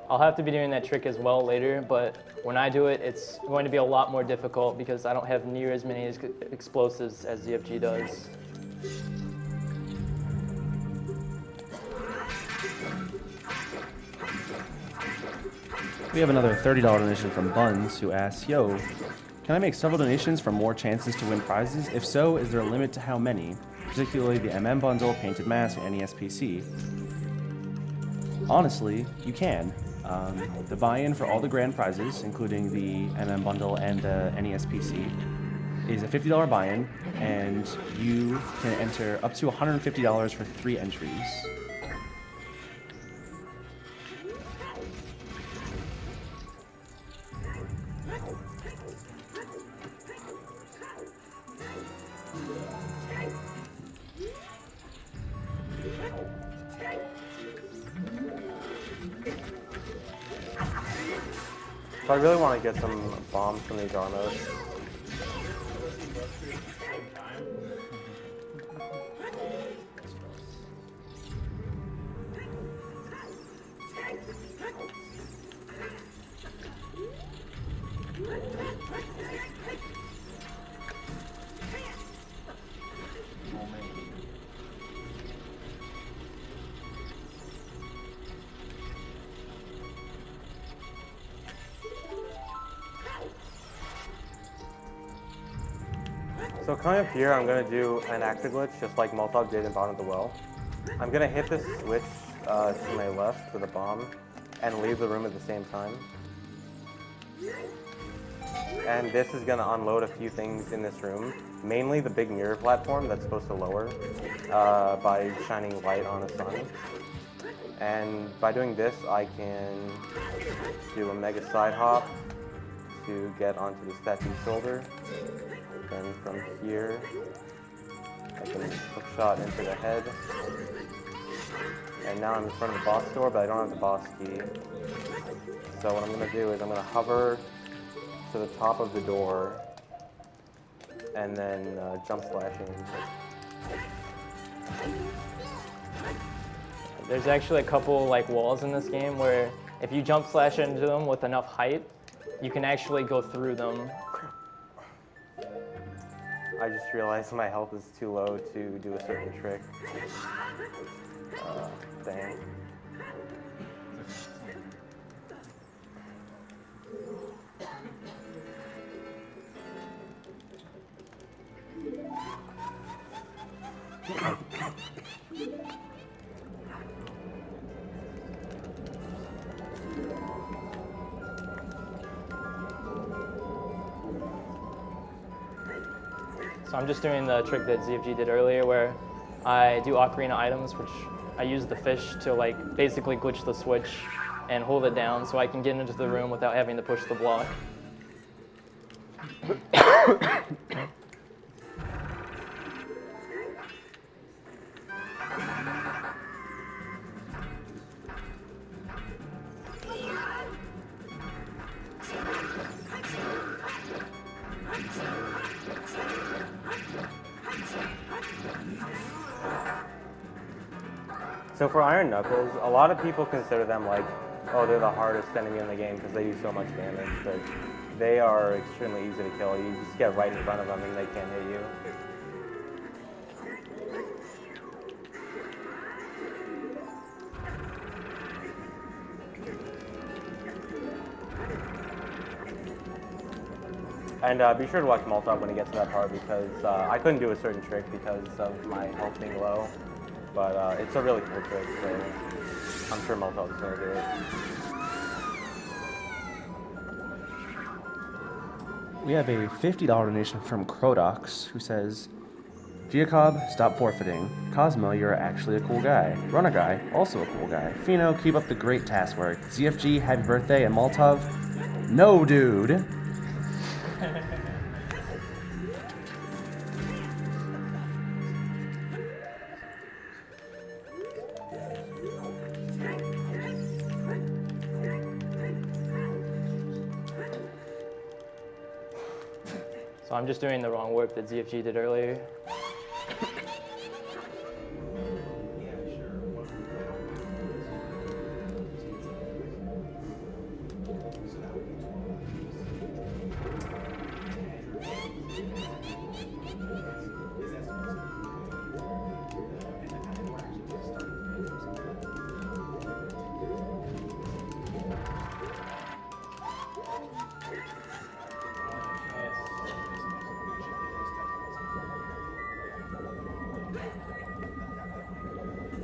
I'll have to be doing that trick as well later, but when I do it, it's going to be a lot more difficult because I don't have near as many explosives as ZFG does. We have another $30 donation from Buns, who asks, "Yo, can I make several donations for more chances to win prizes? If so, is there a limit to how many? Particularly the MM bundle, Painted Mask, and NES PC." Honestly, you can. The buy-in for all the grand prizes, including the MM bundle and the NES PC, is a $50 buy-in, and you can enter up to $150 for 3 entries. So I really want to get some bombs from these armors. So coming up here, I'm going to do an active glitch, just like Moltov did in Bottom of the Well. I'm going to hit this switch to my left for the bomb and leave the room at the same time. And this is going to unload a few things in this room, mainly the big mirror platform that's supposed to lower by shining light on a sun. And by doing this, I can do a mega side hop to get onto the statue's shoulder. Then from here, I can hook shot into the head. And now I'm in front of the boss door, but I don't have the boss key. So what I'm going to do is I'm going to hover to the top of the door and then jump slashing. There's actually a couple like walls in this game where if you jump slash into them with enough height, you can actually go through them. I just realized my health is too low to do a certain trick. Dang. So I'm just doing the trick that ZFG did earlier where I do Ocarina items, which I use the fish to like basically glitch the switch and hold it down so I can get into the room without having to push the block. So for Iron Knuckles, a lot of people consider them like, oh, they're the hardest enemy in the game because they do so much damage, but they are extremely easy to kill. You just get right in front of them and they can't hit you. And be sure to watch Moltov when he gets to that part because I couldn't do a certain trick because of my health being low. But it's a really cool trick, so I'm sure Moltov is going to do it. We have a $50 donation from Crodox, who says, Giacob, stop forfeiting. Cosmo, you're actually a cool guy. Runner guy, also a cool guy. Fino, keep up the great task work. ZFG, happy birthday. And Moltov, no, dude. So I'm just doing the wrong work that ZFG did earlier.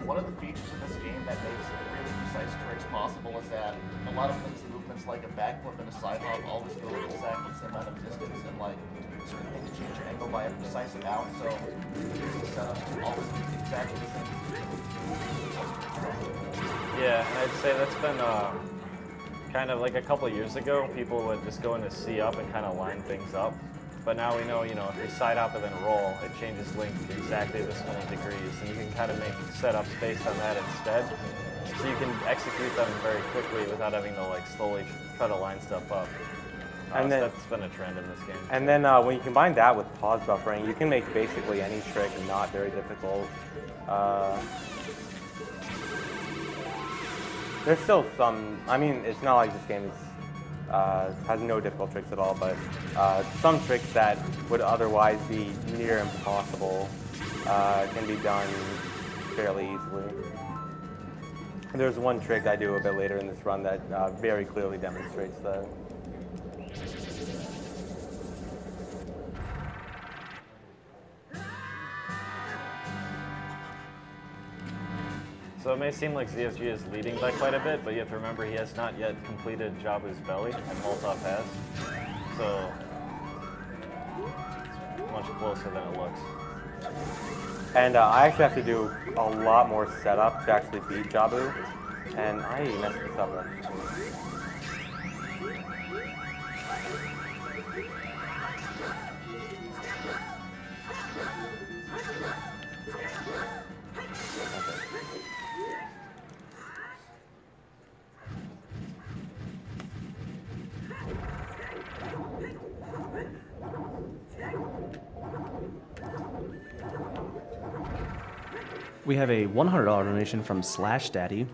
One of the features of this game that makes really precise tricks possible is that a lot of Link's movements, like a backflip and a side hop, always go exactly the same amount of distance, and like certain things change your angle by a precise amount, so the setup always exactly the same. Yeah, and I'd say that's been kind of like a couple of years ago, people would just go into C up and kind of line things up. But now we know, if you side up and then roll, it changes length exactly this many degrees, and you can kind of make setups based on that instead. So you can execute them very quickly without having to like slowly try to line stuff up. And then, that's been a trend in this game. And then when you combine that with pause buffering, you can make basically any trick not very difficult. There's still some, I mean, it's not like this game is has no difficult tricks at all, but some tricks that would otherwise be near impossible can be done fairly easily. There's one trick I do a bit later in this run that very clearly demonstrates that. So it may seem like ZFG is leading by quite a bit, but you have to remember he has not yet completed Jabu's belly, and Moltov has. So, much closer than it looks. And I actually have to do a lot more setup to actually beat Jabu, and I messed this up. We have a $100 donation from Slash Daddy.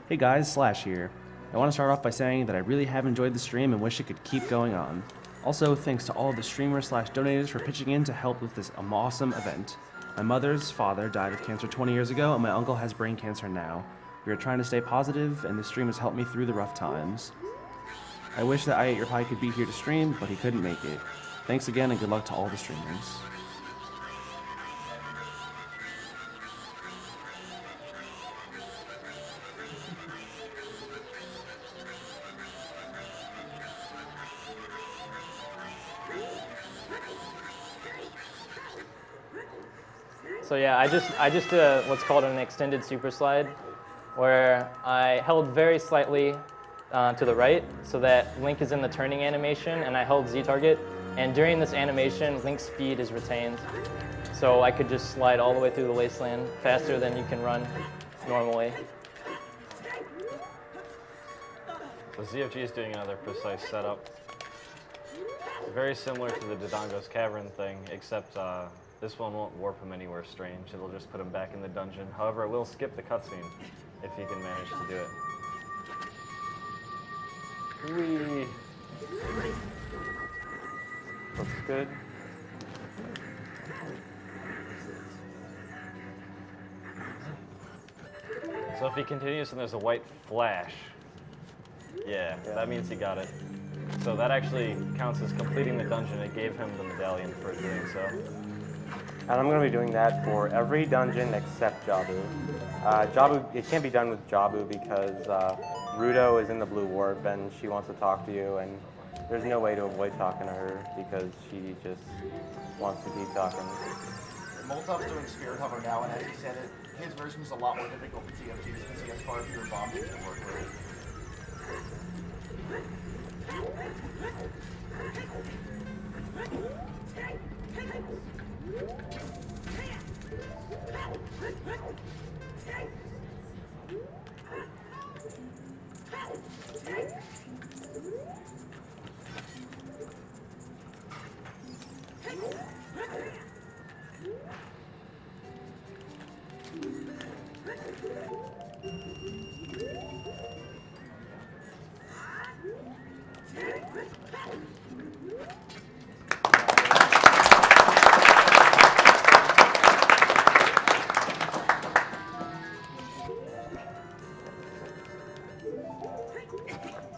Hey guys, Slash here. I want to start off by saying that I really have enjoyed the stream and wish it could keep going on. Also, thanks to all the streamers / donators for pitching in to help with this awesome event. My mother's father died of cancer 20 years ago, and my uncle has brain cancer now. We are trying to stay positive, and this stream has helped me through the rough times. I wish that I Ate Your Pie could be here to stream, but he couldn't make it. Thanks again, and good luck to all the streamers. So yeah, I just did what's called an extended super slide, where I held very slightly to the right so that Link is in the turning animation, and I held Z target, and during this animation, Link's speed is retained. So I could just slide all the way through the wasteland faster than you can run normally. So ZFG is doing another precise setup. Very similar to the Dodongo's Cavern thing, except this one won't warp him anywhere strange. It'll just put him back in the dungeon. However, it will skip the cutscene if you can manage to do it. Whee! Looks good. So if he continues and there's a white flash, yeah, that means he got it. So that actually counts as completing the dungeon. It gave him the medallion for doing so. And I'm going to be doing that for every dungeon except Jabu. Jabu, it can't be done with Jabu because Rudo is in the blue warp and she wants to talk to you, and there's no way to avoid talking to her because she just wants to keep talking. Moltov's doing Spirit Hover now, and as he said it, his version is a lot more difficult than ZFG's because he has far fewer bombs to work with.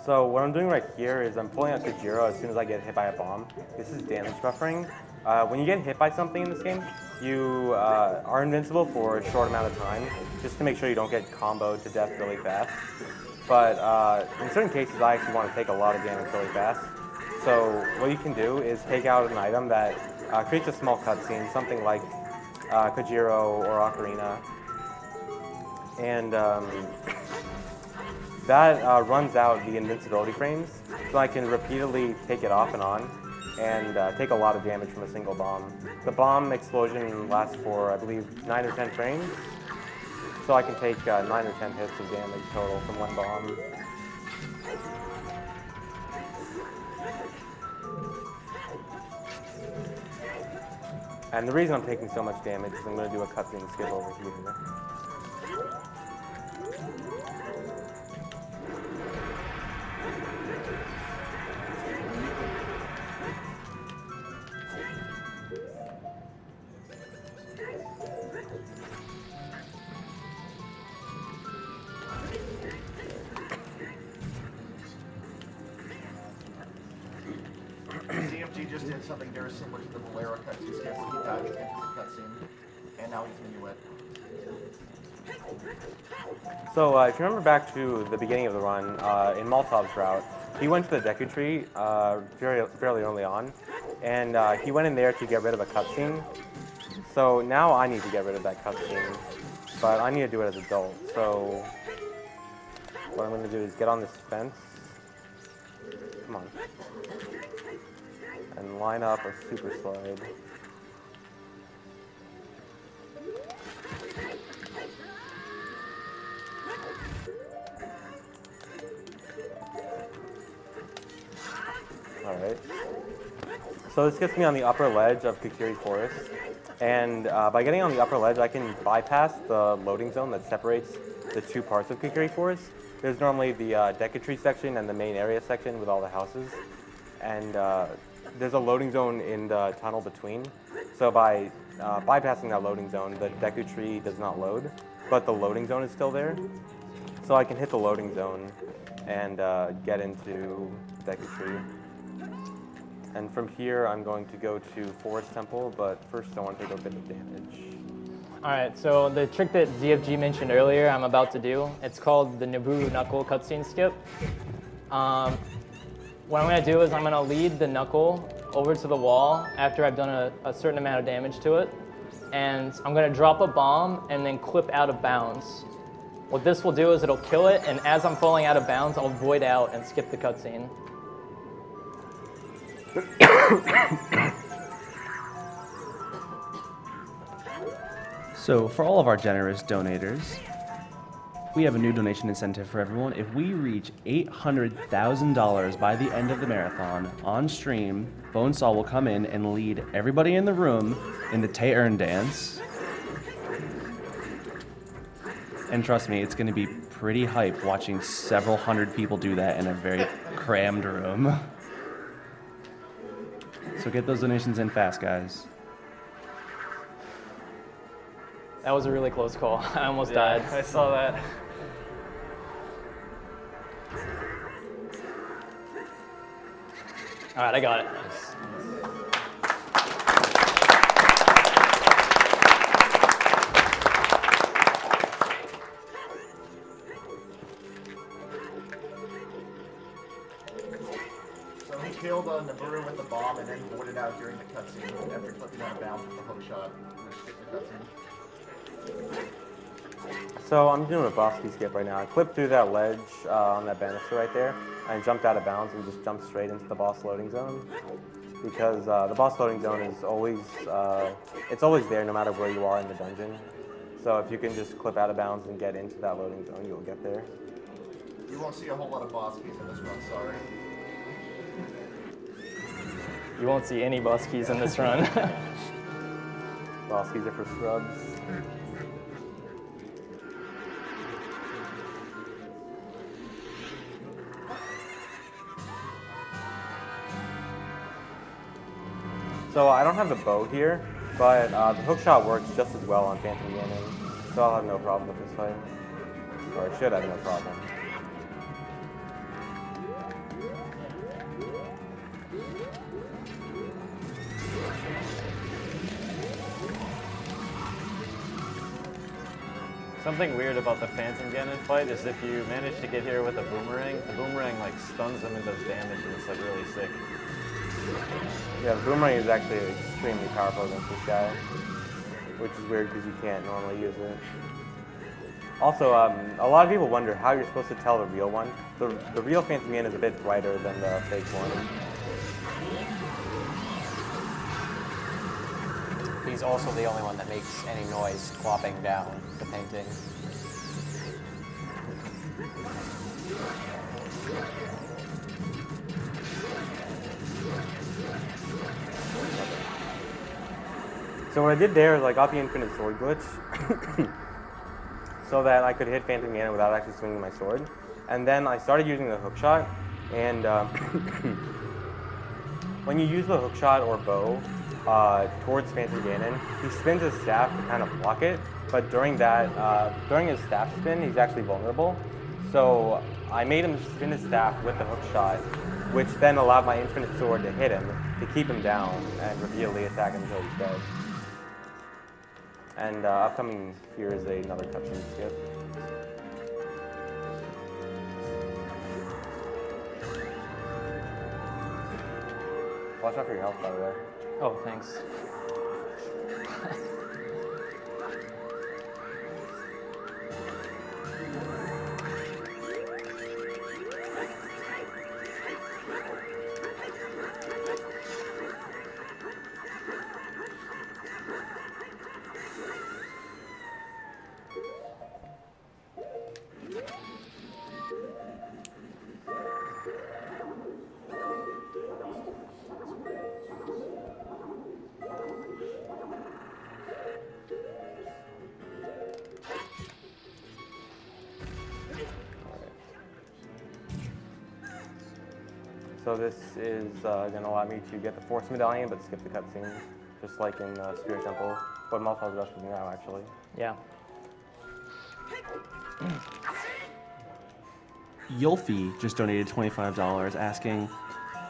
So what I'm doing right here is I'm pulling out Kajiro as soon as I get hit by a bomb. This is damage buffering. When you get hit by something in this game, you are invincible for a short amount of time, just to make sure you don't get comboed to death really fast. But in certain cases, I actually want to take a lot of damage really fast. So what you can do is take out an item that creates a small cutscene, something like Kajiro or Ocarina. And that runs out the invincibility frames, so I can repeatedly take it off and on, and take a lot of damage from a single bomb. The bomb explosion lasts for, I believe, 9 or 10 frames, so I can take 9 or 10 hits of damage total from one bomb. And the reason I'm taking so much damage is I'm going to do a cutscene skip over here. ZFG just did something very similar to the Valera cutscene skip where he dived into the cutscene, and now he's Minuet. So if you remember back to the beginning of the run, in Moltov's route, he went to the Deku Tree fairly early on, and he went in there to get rid of a cutscene. So now I need to get rid of that cutscene, but I need to do it as adult. So what I'm going to do is get on this fence. Come on. And line up a super slide. Alright. So this gets me on the upper ledge of Kukiri Forest. And by getting on the upper ledge, I can bypass the loading zone that separates the two parts of Kukiri Forest. There's normally the Deku Tree section and the main area section with all the houses. And there's a loading zone in the tunnel between. So by bypassing that loading zone, the Deku Tree does not load, but the loading zone is still there. So I can hit the loading zone and get into Deku Tree. And from here, I'm going to go to Forest Temple, but first I want to take a bit of damage. All right, so the trick that ZFG mentioned earlier, I'm about to do. It's called the Naboo Knuckle cutscene skip. What I'm going to do is I'm going to lead the Knuckle over to the wall after I've done a certain amount of damage to it, and I'm going to drop a bomb and then clip out of bounds. What this will do is it'll kill it, and as I'm falling out of bounds, I'll void out and skip the cutscene. So for all of our generous donators, we have a new donation incentive for everyone. If we reach $800,000 by the end of the marathon on stream, Bonesaw will come in and lead everybody in the room in the Tae-Earn dance. And trust me, it's going to be pretty hype watching several hundred people do that in a very crammed room. So get those donations in fast, guys. That was a really close call. I almost died. I saw that. All right, I got it. So he killed Naburu with the bomb and then boarded out during the cutscene after clipping out of bounds with the hook shot. Let's skip the cutscene. So I'm doing a boss key skip right now. I clipped through that ledge on that banister right there, and jumped out of bounds and just jumped straight into the boss loading zone. Because the boss loading zone is always, it's always there no matter where you are in the dungeon. So if you can just clip out of bounds and get into that loading zone, you'll get there. You won't see a whole lot of boss keys in this run, sorry. You won't see any boss keys in this run. Boss keys are for scrubs. So I don't have the bow here, but the hookshot works just as well on Phantom Ganon, so I'll have no problem with this fight. Or I should have no problem. Something weird about the Phantom Ganon fight is if you manage to get here with a boomerang, the boomerang like stuns him and does damage, and it's like really sick. Yeah, the boomerang is actually extremely powerful against this guy, which is weird because you can't normally use it. Also, a lot of people wonder how you're supposed to tell the real one. The real Phantom Ganon is a bit brighter than the fake one. He's also the only one that makes any noise plopping down the painting. So what I did there is I got the infinite sword glitch so that I could hit Phantom Ganon without actually swinging my sword. And then I started using the hookshot, and when you use the hookshot or bow towards Phantom Ganon, he spins his staff to kind of block it, but during his staff spin, he's actually vulnerable. So I made him spin his staff with the hookshot, which then allowed my infinite sword to hit him, to keep him down, and repeatedly attack him until he's dead. And upcoming here is another cutscene skip. Watch out for your health, by the way. Oh, thanks. So this is going to allow me to get the Force Medallion, but skip the cutscene, just like in Spirit Temple. What Moltov does for me now, actually. Yeah. Yulfi just donated $25 asking,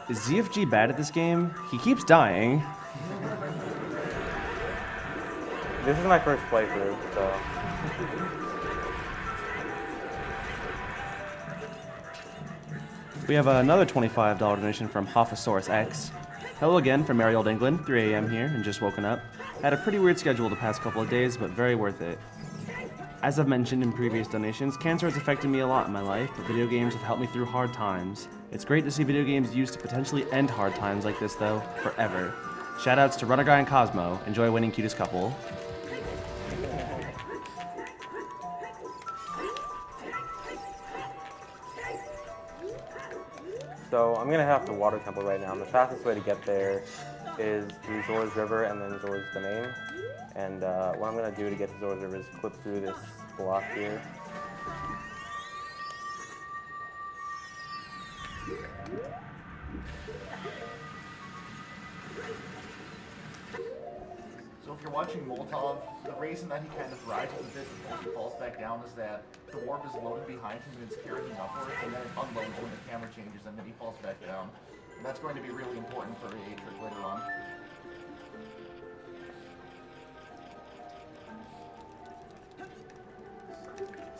is ZFG bad at this game? He keeps dying. This is my first playthrough, so... We have another $25 donation from Hophosaurus X. Hello again from merry old England, 3 a.m. here and just woken up. Had a pretty weird schedule the past couple of days, but very worth it. As I've mentioned in previous donations, cancer has affected me a lot in my life, but video games have helped me through hard times. It's great to see video games used to potentially end hard times like this though, forever. Shoutouts to Runner Guy and Cosmo. Enjoy winning cutest couple. So I'm gonna head off to Water Temple right now. And the fastest way to get there is through Zora's River and then Zora's Domain. And what I'm gonna do to get to Zora's River is clip through this block here. So if you're watching Moltov, the reason that he kind of rises a bit before he falls back down is that the warp is loaded behind him and it's carrying him upwards, and then it unloads when the camera changes and then he falls back down. That's going to be really important for a trick later on.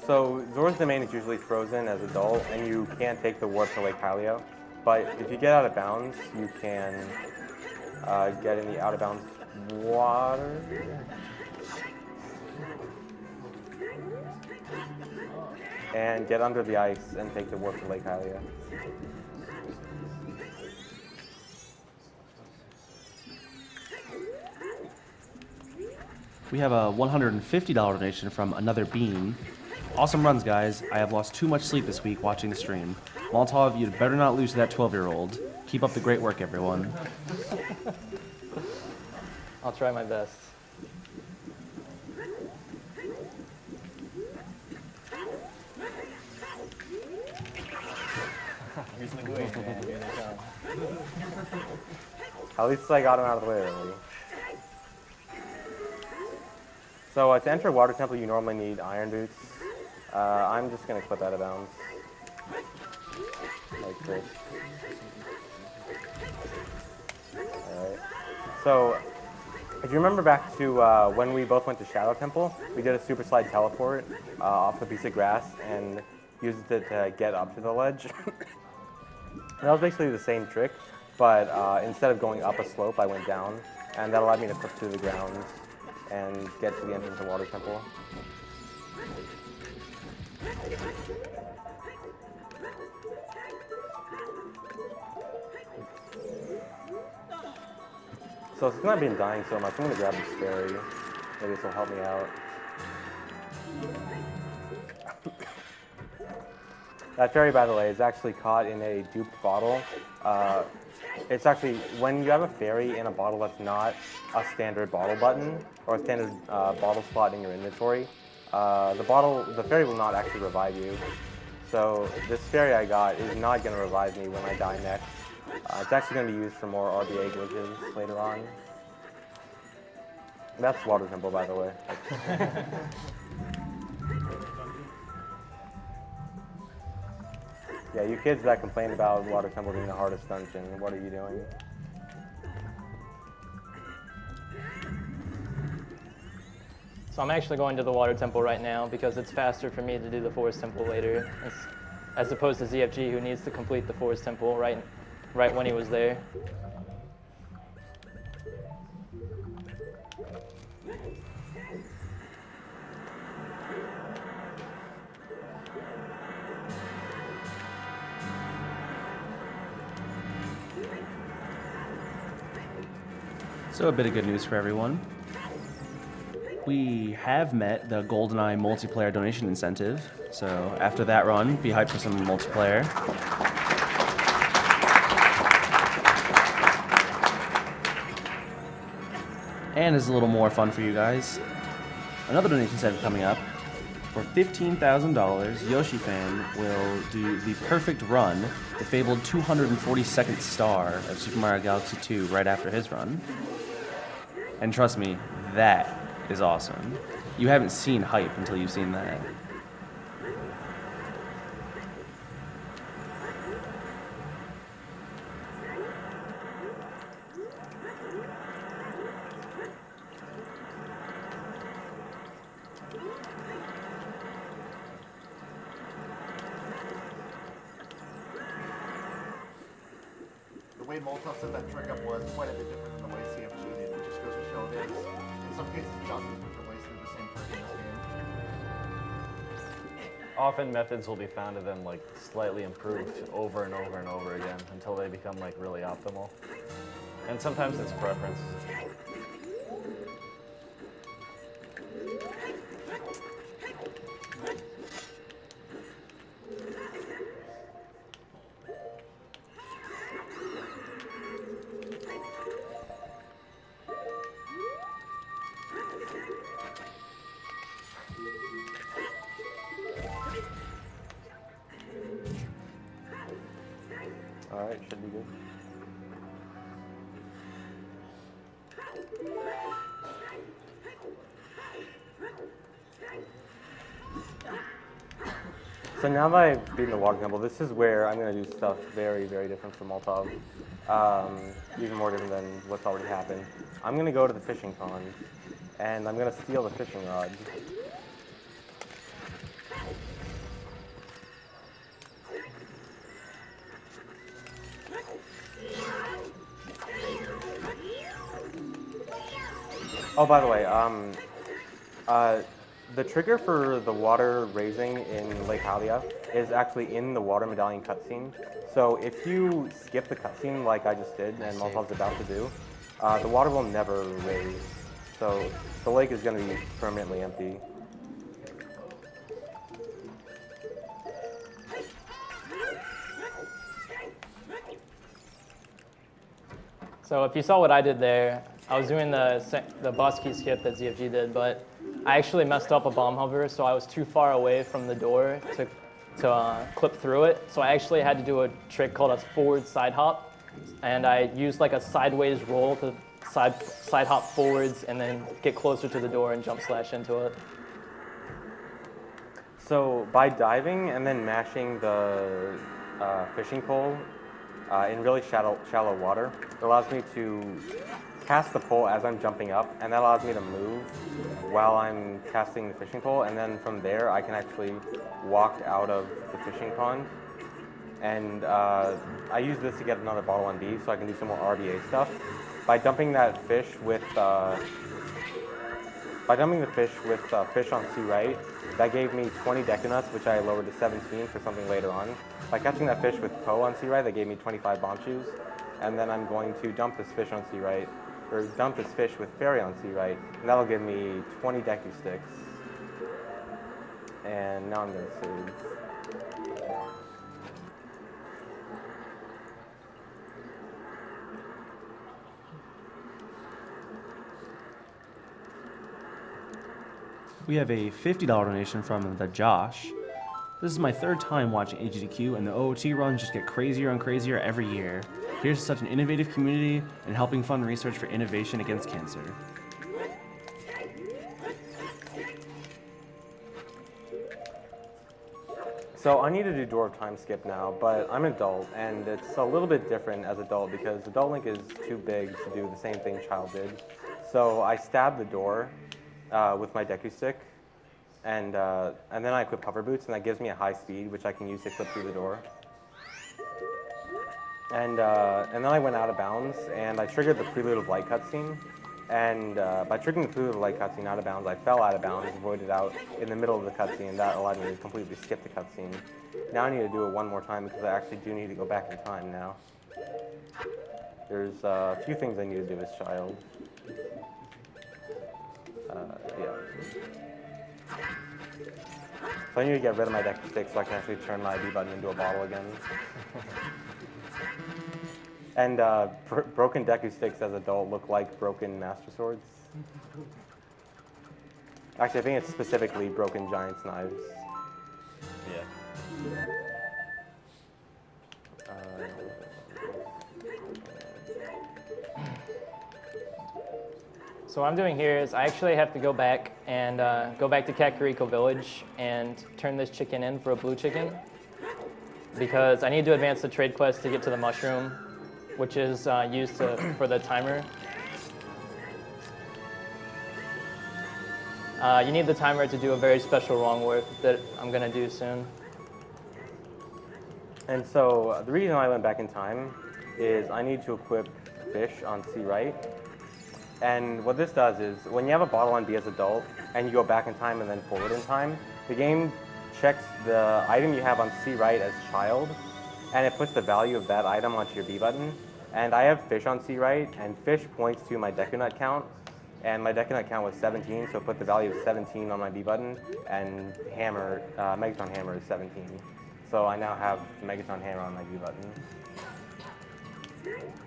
So Zora's Domain is usually frozen as adult, and you can't take the warp to Lake Hylia. But if you get out of bounds, you can get in the out of bounds water. And get under the ice and take the warp to Lake Hylia. We have a $150 donation from Another Bean. Awesome runs, guys. I have lost too much sleep this week watching the stream. Moltov, you'd better not lose to that 12-year-old. Keep up the great work, everyone. I'll try my best. Here's the glue, man. Here they come. At least I got him out of the way early. So to enter Water Temple, you normally need iron boots. I'm just going to clip out of bounds. Like this. Alright. So, if you remember back to when we both went to Shadow Temple, we did a super slide teleport off a piece of grass and used it to get up to the ledge. That was basically the same trick, but instead of going up a slope, I went down, and that allowed me to clip through the ground and get to the entrance of Water Temple. So since I've been dying so much, I'm going to grab this fairy. Maybe this will help me out. That fairy, by the way, is actually caught in a duped bottle. It's actually, when you have a fairy in a bottle that's not a standard bottle button or a standard bottle slot in your inventory, the fairy will not actually revive you. So this fairy I got is not going to revive me when I die next. It's actually going to be used for more RBA glitches later on. That's Water Temple, by the way. Yeah, you kids that complain about Water Temple being the hardest dungeon, what are you doing? So I'm actually going to the Water Temple right now because it's faster for me to do the Forest Temple later, as opposed to ZFG, who needs to complete the Forest Temple right when he was there. So a bit of good news for everyone. We have met the GoldenEye multiplayer donation incentive. So after that run, be hyped for some multiplayer. And as a little more fun for you guys, another donation incentive coming up. For $15,000, YoshiFan will do the perfect run, the fabled 242nd star of Super Mario Galaxy 2 right after his run. And trust me, that is awesome. You haven't seen hype until you've seen that. The way Moltov set that trick up was quite a bit different than the way CFG did, which just goes to show there's, in some cases, just as different ways to do the same trick in this game. Often methods will be found to then like slightly improved over and over and over again until they become like really optimal. And sometimes it's preference. Alright, should be good. So now that I've beaten the water temple, this is where I'm going to do stuff very, very different from Moltov. Even more different than what's already happened. I'm going to go to the fishing pond, and I'm going to steal the fishing rod. Oh, by the way, the trigger for the water raising in Lake Hylia is actually in the water medallion cutscene. So if you skip the cutscene like I just did and Moltov's about to do, the water will never raise. So the lake is going to be permanently empty. So if you saw what I did there, I was doing the boss key skip that ZFG did, but I actually messed up a bomb hover, so I was too far away from the door to clip through it. So I actually had to do a trick called a forward side hop, and I used like a sideways roll to side hop forwards and then get closer to the door and jump slash into it. So by diving and then mashing the fishing pole in really shallow water, it allows me to cast the pole as I'm jumping up, and that allows me to move while I'm casting the fishing pole, and then from there I can actually walk out of the fishing pond. And I use this to get another bottle on D so I can do some more RBA stuff. By dumping that fish with fish on C right, that gave me 20 Deku Nuts, which I lowered to 17 for something later on. By catching that fish with Poe on C right, that gave me 25 Bomb Shoes. And then I'm going to dump this fish on C right, or dump this fish with Fairy on C right, and that'll give me 20 Deku Sticks. And now I'm going to save. We have a $50 donation from the Josh. This is my third time watching AGDQ, and the OOT runs just get crazier and crazier every year. Here's to such an innovative community and helping fund research for innovation against cancer. So I need to do Dwarf Time Skip now, but I'm an adult, and it's a little bit different as adult because Adult Link is too big to do the same thing Child did. So I stab the door with my Deku Stick, and then I equip Hover Boots, and that gives me a high speed, which I can use to clip through the door. And then I went out of bounds, and I triggered the Prelude of Light cutscene. And by triggering the Prelude of Light cutscene out of bounds, I fell out of bounds, voided out in the middle of the cutscene, and that allowed me to completely skip the cutscene. Now I need to do it one more time because I actually do need to go back in time now. There's a few things I need to do as Child. Yeah. So I need to get rid of my Deku Stick so I can actually turn my B button into a bottle again. And broken Deku Sticks as adult look like broken Master Swords. Actually, I think it's specifically broken Giant's Knives. Yeah. So what I'm doing here is I actually have to go back and go back to Kakariko Village and turn this chicken in for a blue chicken because I need to advance the trade quest to get to the mushroom, which is used for the timer. You need the timer to do a very special wrong work that I'm going to do soon. And so the reason I went back in time is I need to equip fish on C right. And what this does is when you have a bottle on B as adult and you go back in time and then forward in time, the game checks the item you have on C right as child, and it puts the value of that item onto your B button. And I have fish on C right, and fish points to my Deku Nut count, and my Deku Nut count was 17, so put the value of 17 on my B button, and hammer, Megaton Hammer is 17. So I now have the Megaton Hammer on my B button.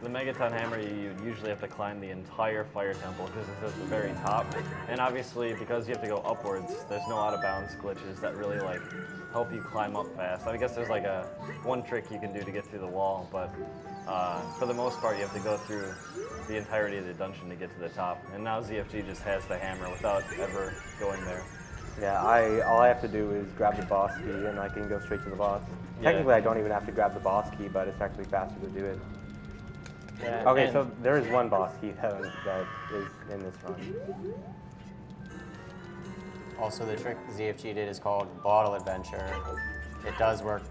The Megaton Hammer, you usually have to climb the entire Fire Temple because it's at the very top. And obviously, because you have to go upwards, there's no out-of-bounds glitches that really like help you climb up fast. I guess there's like one trick you can do to get through the wall, but for the most part, you have to go through the entirety of the dungeon to get to the top. And now ZFG just has the hammer without ever going there. Yeah, all I have to do is grab the boss key and I can go straight to the boss. Yeah. Technically, I don't even have to grab the boss key, but it's actually faster to do it. Yeah, Okay, and- so there is one boss key that is in this run. Also, the trick ZFG did is called Bottle Adventure. It does work,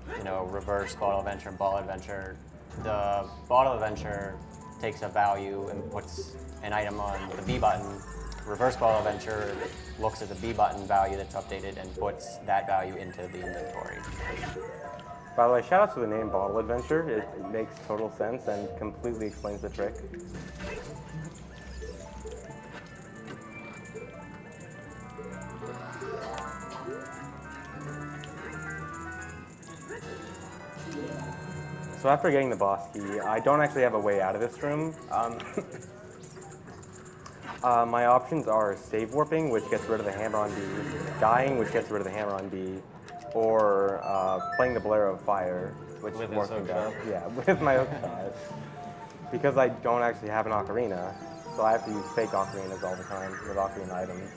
reverse Bottle Adventure and Ball Adventure. The Bottle Adventure takes a value and puts an item on the B button. Reverse Bottle Adventure looks at the B button value that's updated and puts that value into the inventory. By the way, shout out to the name Bottle Adventure. It makes total sense and completely explains the trick. So after getting the boss key, I don't actually have a way out of this room. My options are save warping, which gets rid of the hammer on B, dying, which gets rid of the hammer on B, or playing the Bolero of Fire, which With his works me hook down. shot. Yeah, with my hook shot. Because I don't actually have an ocarina, so I have to use fake ocarinas all the time with ocarina items.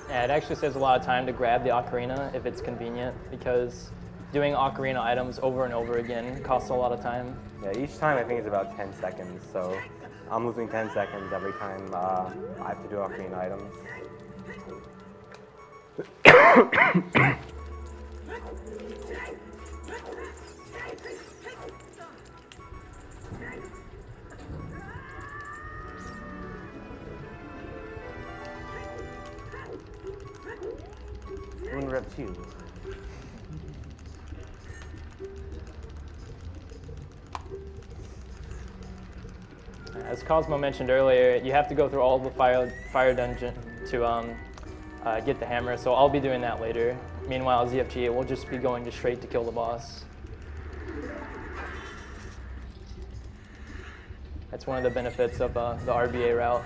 Yeah, it actually saves a lot of time to grab the ocarina if it's convenient, because doing ocarina items over and over again costs a lot of time. Yeah, each time I think it's about 10 seconds, so I'm losing 10 seconds every time I have to do ocarina items. Moon Rep 2. As Cosmo mentioned earlier, you have to go through all the fire dungeon to get the hammer, so I'll be doing that later. Meanwhile, ZFG will just be going just straight to kill the boss. That's one of the benefits of the RBA route.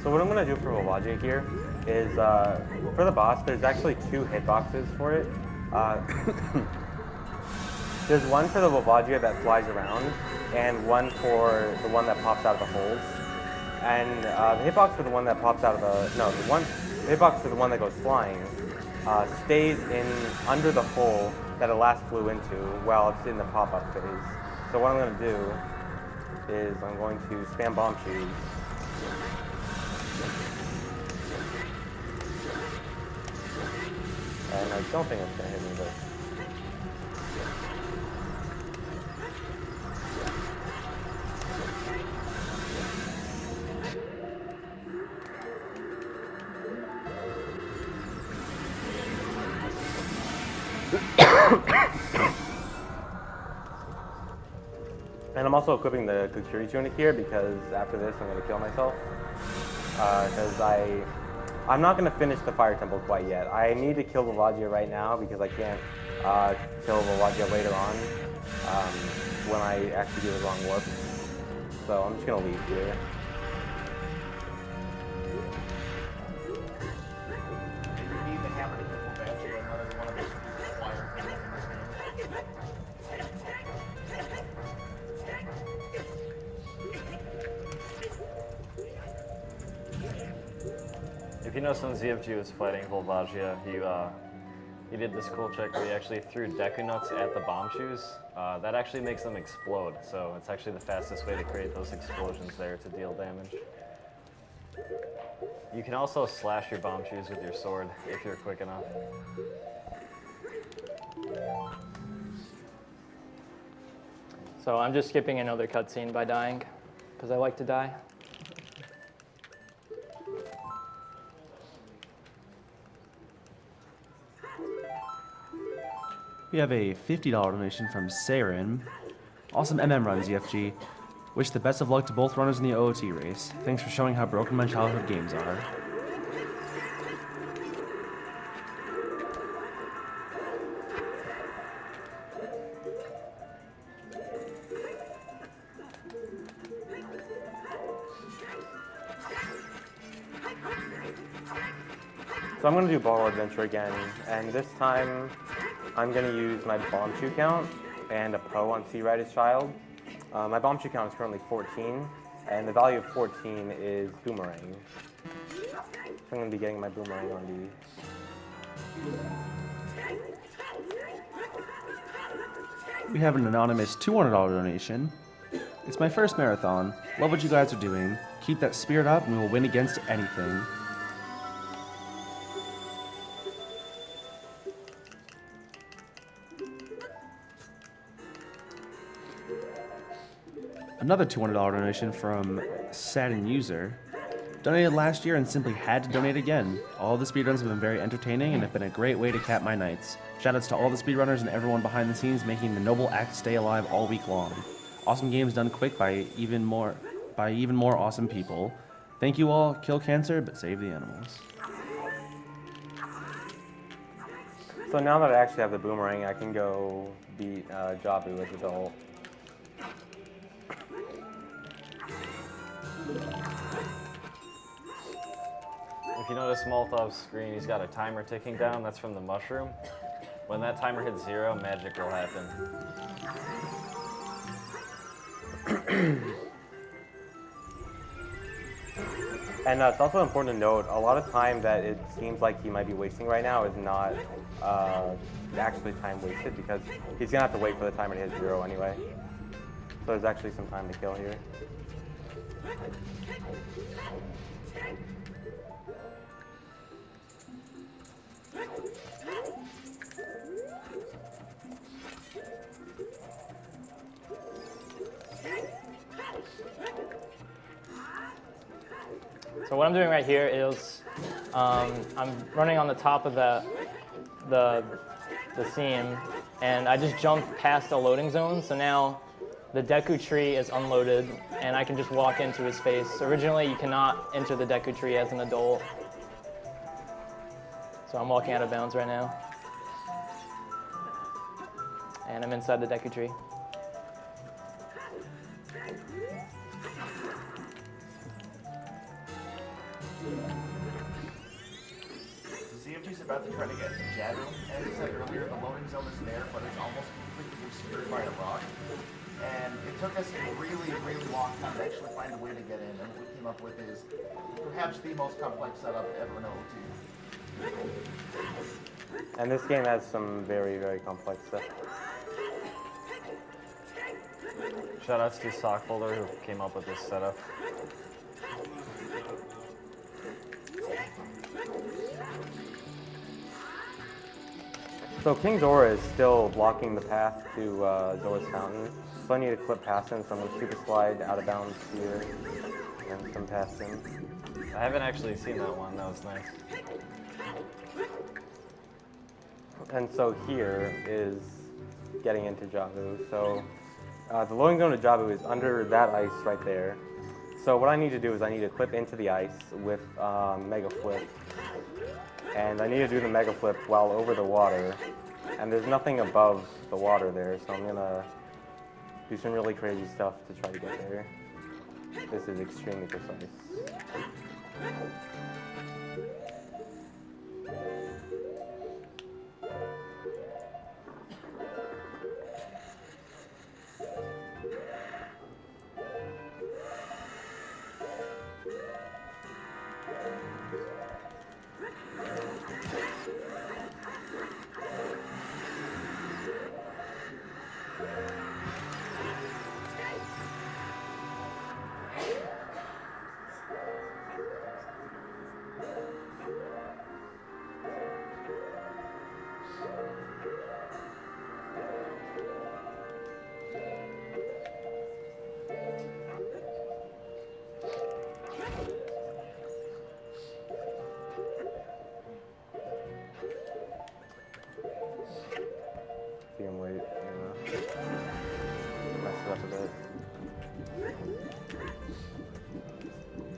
So what I'm going to do for Wawaji here is, for the boss, there's actually 2 hitboxes for it. There's one for the Wawaji that flies around, and one for the one that pops out of the holes. And the hitbox for the one that pops out of the hitbox for the one that goes flying stays in under the hole that it last flew into while it's in the pop-up phase. So what I'm going to do is I'm going to spam bomb shoes. And I don't think it's going to hit me, but... And I'm also equipping the Kukuri tunic here because after this I'm going to kill myself. Because I'm not going to finish the Fire Temple quite yet. I need to kill Vavagia right now because I can't kill Vavagia later on when I actually do the wrong warp. So I'm just going to leave here. You need the hammer to kill Vavagia, another one of the fire things in this game. If you know, when ZFG was fighting Volvagia, he did this cool trick where he actually threw Deku Nuts at the bomb shoes. That actually makes them explode, so it's actually the fastest way to create those explosions there to deal damage. You can also slash your bomb shoes with your sword if you're quick enough. So I'm just skipping another cutscene by dying, because I like to die. We have a $50 donation from Saren. Awesome run, ZFG. Wish the best of luck to both runners in the OOT race. Thanks for showing how broken my childhood games are. So I'm going to do Bottle Adventure again, and this time I'm going to use my bomb chew count and a Poe on Sea Rider's Child. My bomb chew count is currently 14, and the value of 14 is Boomerang. So I'm going to be getting my Boomerang on We have an anonymous $200 donation. It's my first marathon. Love what you guys are doing. Keep that spirit up and we will win against anything. Another $200 donation from Sadden User. Donated last year and simply had to donate again. All the speedruns have been very entertaining and have been a great way to cap my nights. Shoutouts to all the speedrunners and everyone behind the scenes making the noble act stay alive all week long. Awesome games done quick by even more awesome people. Thank you all. Kill cancer, but save the animals. So now that I actually have the Boomerang, I can go beat Jabu as adult. If you notice Moltov's screen, he's got a timer ticking down. That's from the mushroom. When that timer hits 0, magic will happen. And it's also important to note, a lot of time that it seems like he might be wasting right now is not actually time wasted, because he's going to have to wait for the timer to hit 0 anyway. So there's actually some time to kill here. So what I'm doing right here is I'm running on the top of the seam, and I just jumped past the loading zone. So now the Deku tree is unloaded, and I can just walk into his face. Originally, you cannot enter the Deku tree as an adult. So I'm walking out of bounds right now, and I'm inside the Deku tree. ZFG's about to try to get to Jabu, and as I said earlier, the loading zone is there, but it's almost completely obscured by a rock. And it took us a really, really long time to actually find a way to get in, and what we came up with is perhaps the most complex setup ever in OT. And this game has some very, very complex stuff. Shoutouts to Sockfolder who came up with this setup. So King Zora is still blocking the path to Zora's Fountain. So I need to clip past him, so I'm going to super slide out of bounds here and come past him. I haven't actually seen that one. That was nice. And so here is getting into Jabu. So the loading zone of Jabu is under that ice right there. So what I need to do is I need to clip into the ice with Mega Flip. And I need to do the Mega Flip while over the water. And there's nothing above the water there, so I'm going to do some really crazy stuff to try to get there. This is extremely precise.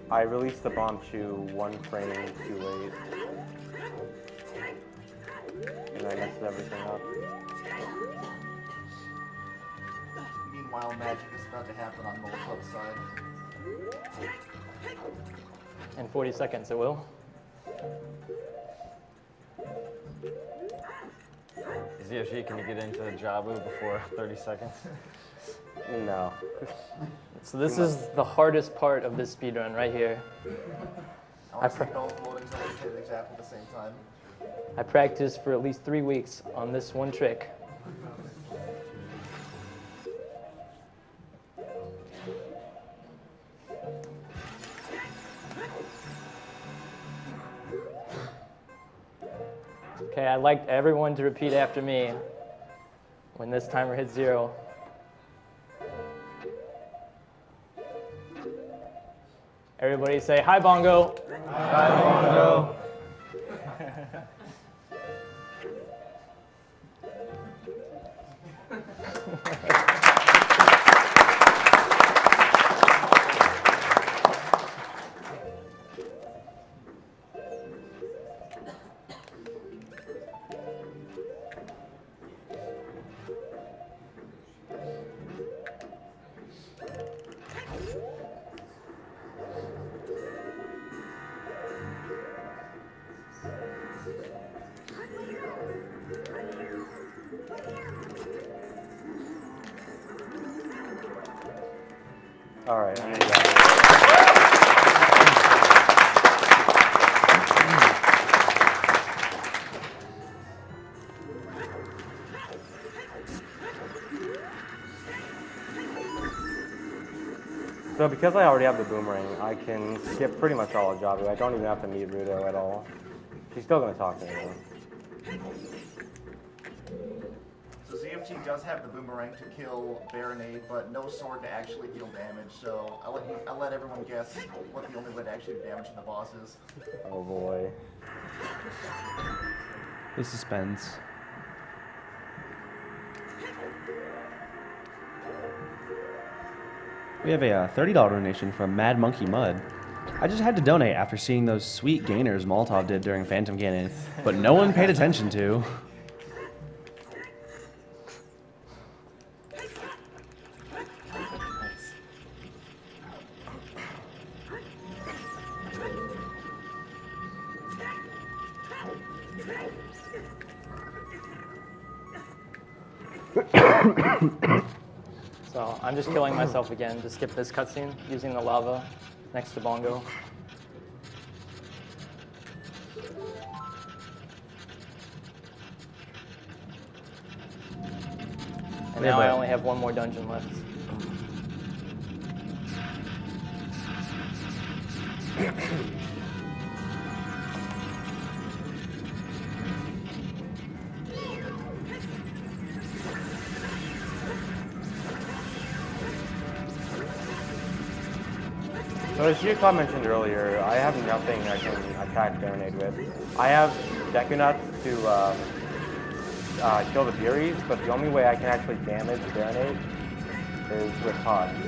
I released the bomb chew 1 frame too late. And I messed everything up. Meanwhile, magic is about to happen on Moltov's side. In 40 seconds, it will. ZFG, can you get into Jabu before 30 seconds? No. So this is the hardest part of this speedrun right here. I want to see both loadings hit exactly the same time. I practiced for at least 3 weeks on this one trick. Okay, I'd like everyone to repeat after me when this timer hits 0. Everybody say, hi, Bongo. Hi, Bongo. All right, I'm gonna So because I already have the boomerang, I can skip pretty much all of Jabu. I don't even have to meet Rudo at all. She's still going to talk to me though. So ZFG does have the boomerang to kill Baronade, but no sword to actually deal damage. So I'll let everyone guess what the only way to actually do damage to the boss is. Oh boy. The suspense. We have a $30 donation from Mad Monkey Mud. I just had to donate after seeing those sweet gainers Moltov did during Phantom Cannon, but no one paid attention to. So I'm just killing myself again to skip this cutscene using the lava next to Bongo. And now I only have one more dungeon left. So as Yukon mentioned earlier, I have nothing I can attack Baronade with. I have Deku Nuts to kill the Furies, but the only way I can actually damage Baronade is with pods.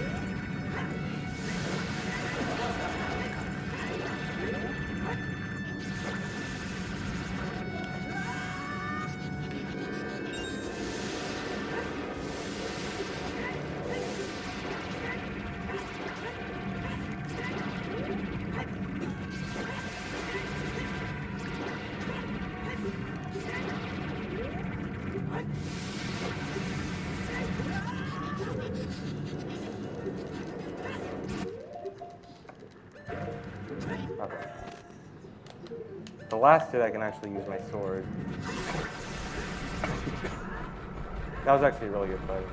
Okay. The last hit I can actually use my sword. That was actually a really good fight.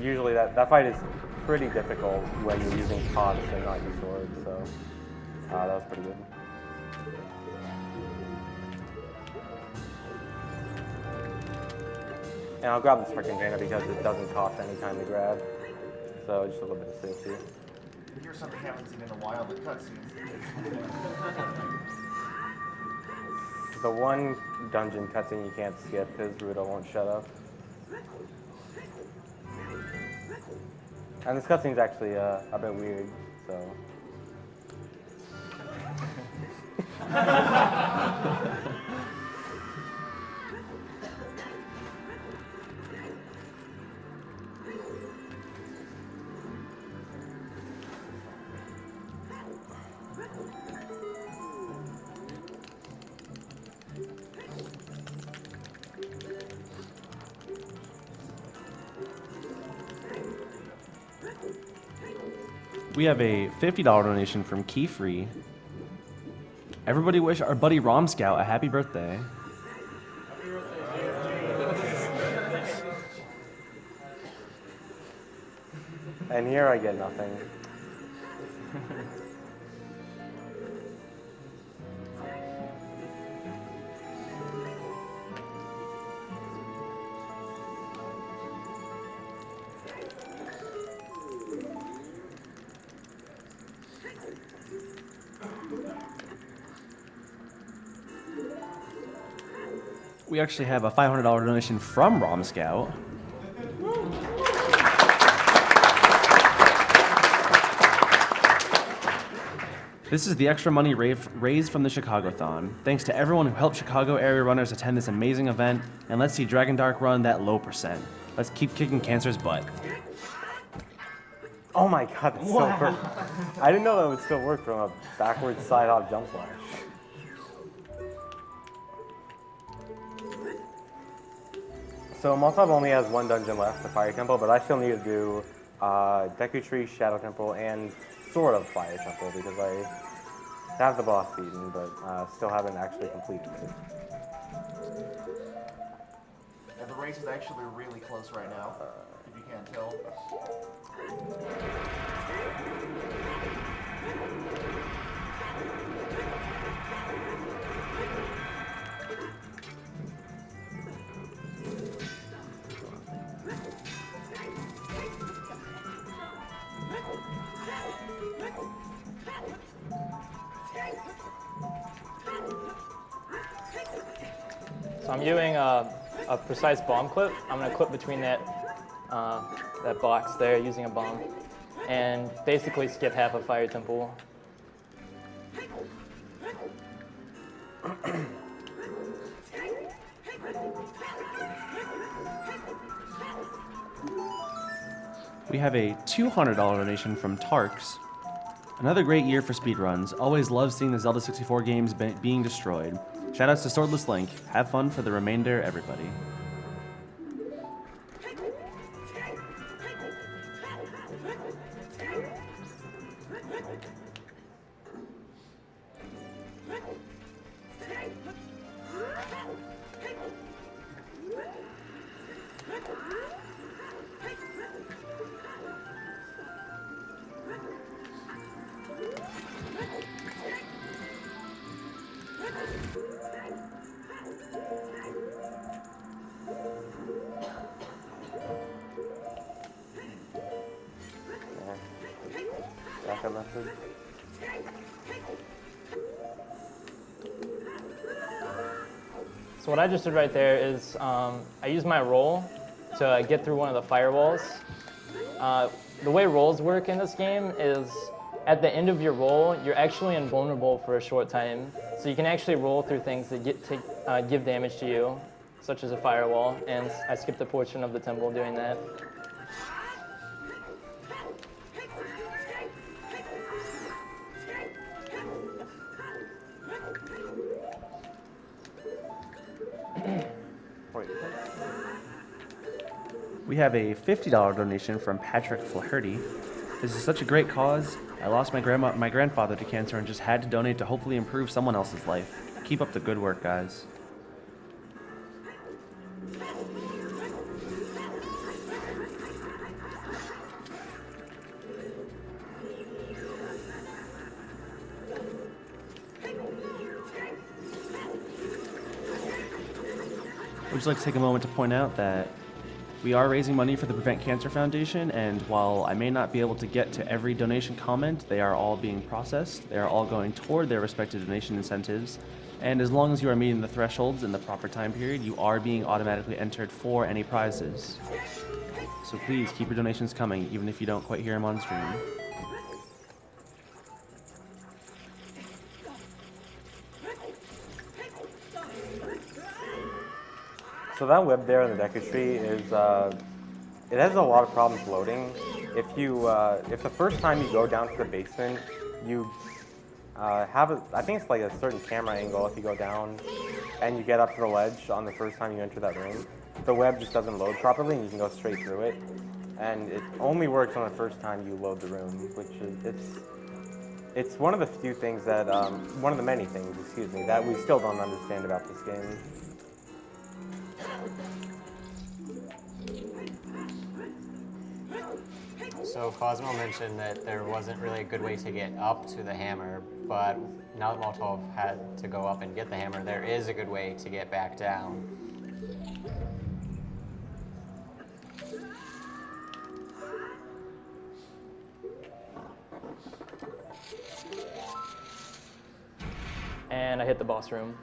Usually that fight is pretty difficult when you're using pods and not your sword, so that was pretty good. And I'll grab the second container because it doesn't cost any time to grab, so just a little bit of safety. Here's something I haven't seen in a while, the cutscenes. The one dungeon cutscene you can't skip because Rudo won't shut up. And this cutscene's actually a bit weird. so. We have a $50 donation from Keyfree. Everybody wish our buddy Rom Scout a happy birthday. And here I get nothing. We actually have a $500 donation from Rom Scout. This is the extra money raised from the Chicago-thon. Thanks to everyone who helped Chicago area runners attend this amazing event, and let's see Dragon Dark run that low percent. Let's keep kicking cancer's butt. Oh my god, that still worked. I didn't know that would still work from a backwards side hop jump flash. So Moltov only has one dungeon left, the Fire Temple, but I still need to do Deku Tree, Shadow Temple, and sort of Fire Temple because I have the boss beaten, but still haven't actually completed it. Yeah, the race is actually really close right now, if you can't tell. So I'm doing a precise bomb clip. I'm going to clip between that box there using a bomb, and basically skip half of Fire Temple. We have a $200 donation from Tarks. Another great year for speedruns. Always love seeing the Zelda 64 games being destroyed. Shoutouts to Swordless Link. Have fun for the remainder, everybody. Backup method. So what I just did right there is I used my roll to get through one of the firewalls. The way rolls work in this game is at the end of your roll, you're actually invulnerable for a short time. So you can actually roll through things that give damage to you, such as a firewall, and I skipped a portion of the temple doing that. We have a $50 donation from Patrick Flaherty. This is such a great cause. I lost my grandfather to cancer and just had to donate to hopefully improve someone else's life. Keep up the good work, guys. Would just like to take a moment to point out that we are raising money for the Prevent Cancer Foundation, and while I may not be able to get to every donation comment, they are all being processed. They are all going toward their respective donation incentives, and as long as you are meeting the thresholds in the proper time period, you are being automatically entered for any prizes. So please keep your donations coming, even if you don't quite hear them on stream. So that web there in the Deku tree is, it has a lot of problems loading. If the first time you go down to the basement, you I think it's like a certain camera angle if you go down and you get up to the ledge on the first time you enter that room, the web just doesn't load properly and you can go straight through it. And it only works on the first time you load the room, which is, it's one of the few things that, one of the many things, excuse me, that we still don't understand about this game. So Cosmo mentioned that there wasn't really a good way to get up to the hammer, but now that Moltov had to go up and get the hammer, there is a good way to get back down. And I hit the boss room.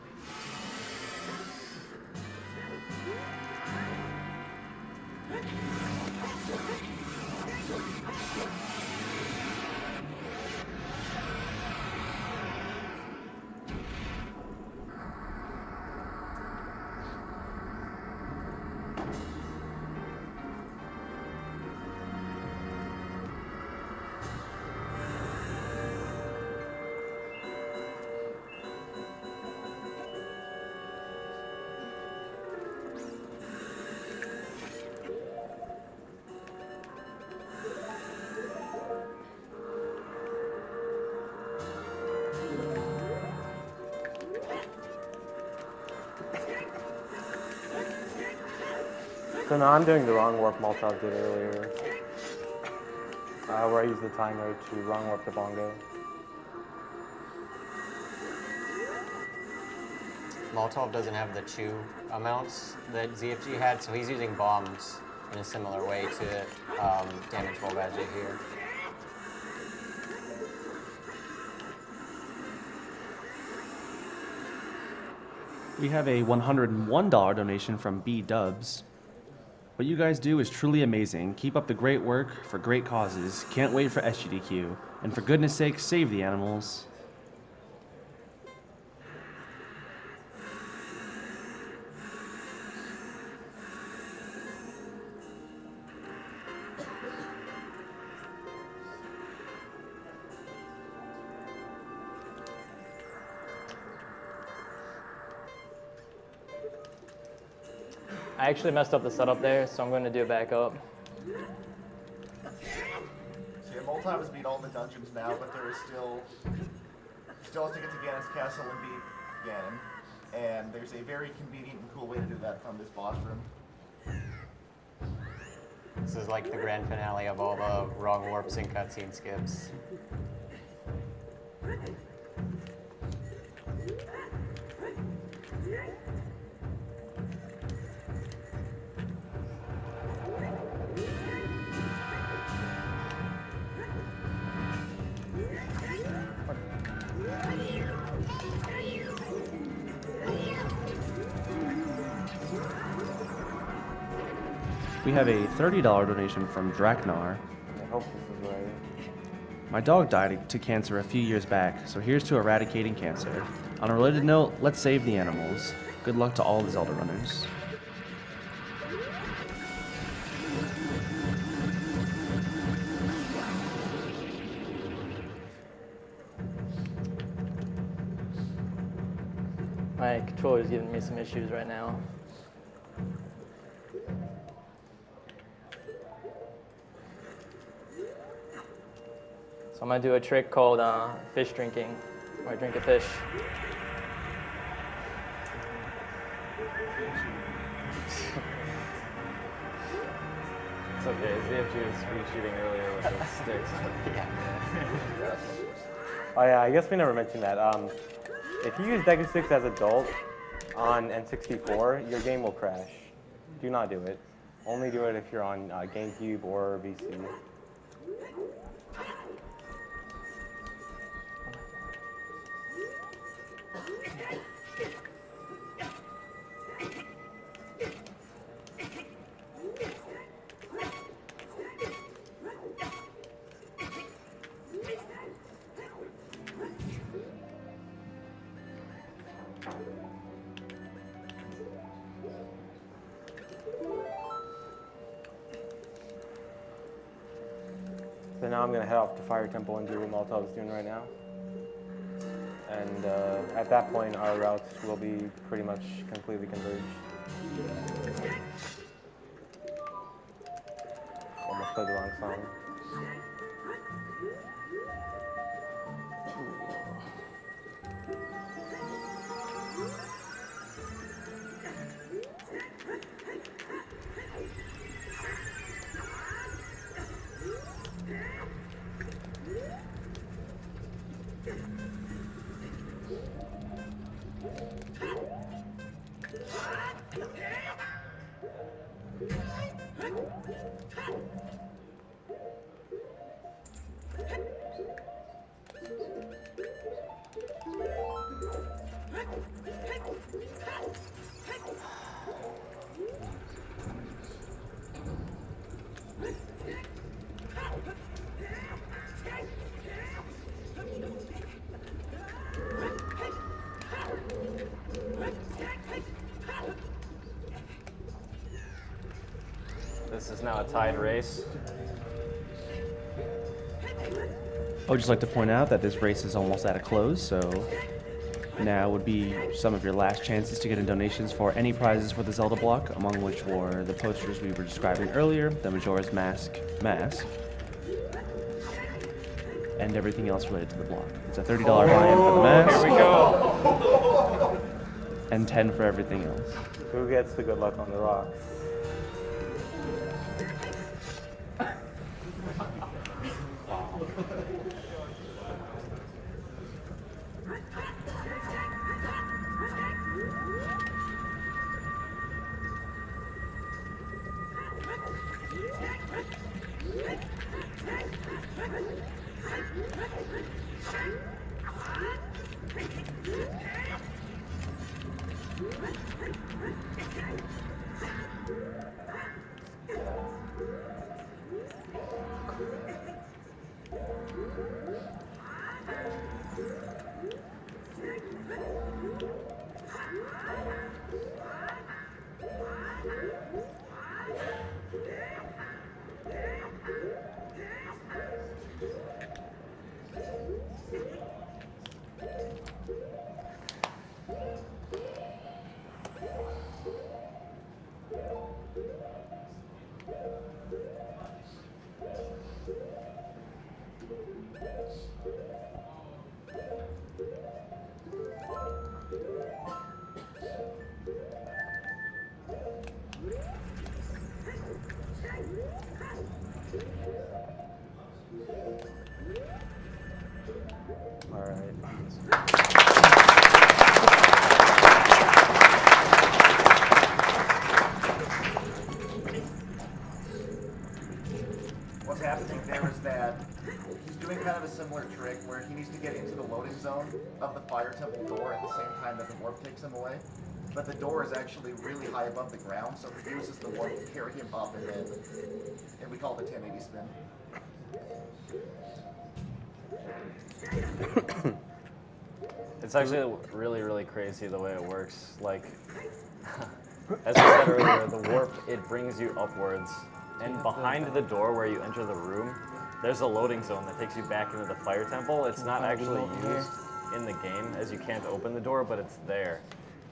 So now I'm doing the wrong warp Moltov did earlier, where I used the timer to wrong warp the bongo. Moltov doesn't have the chew amounts that ZFG had, so he's using bombs in a similar way to damage Volvagic here. We have a $101 donation from B Dubs. What you guys do is truly amazing. Keep up the great work for great causes. Can't wait for SGDQ. And for goodness sake, save the animals. I actually messed up the setup there, so I'm going to do it back up. So yeah, Moltov has beat all the dungeons now, but there is still has to get to Ganon's castle and beat Ganon. And there's a very convenient and cool way to do that from this boss room. This is like the grand finale of all the wrong warps and cutscene skips. We have a $30 donation from Draknar. I hope this is right. My dog died to cancer a few years back, so here's to eradicating cancer. On a related note, let's save the animals. Good luck to all the Zelda runners. My controller is giving me some issues right now. So I'm going to do a trick called fish drinking, where I drink a fish. It's okay. ZFG was free cheating earlier with the sticks. Oh yeah, I guess we never mentioned that. If you use Deku 6 as adult on N64, your game will crash. Do not do it. Only do it if you're on GameCube or VC. So now I'm going to head off to Fire Temple and do what Moltov's doing right now. And at that point, our routes will be pretty much completely converged. Almost played the wrong song. This is now a tied race. I would just like to point out that this race is almost at a close, so now would be some of your last chances to get in donations for any prizes for the Zelda block, among which were the posters we were describing earlier, the Majora's Mask, and everything else related to the block. It's a $30 buy-in for the mask. Here we go. And 10 for everything else. Who gets the good luck on the rocks? What's happening there is that he's doing kind of a similar trick where he needs to get into the loading zone of the Fire Temple door at the same time that the warp takes him away. But the door is actually really high above the ground, so he uses the warp to carry him up and we call it the 1080 spin. It's actually really, really crazy the way it works. Like, as I said earlier, the warp, it brings you upwards. And behind the door where you enter the room, there's a loading zone that takes you back into the Fire Temple. It's not actually used in the game, as you can't open the door, but it's there.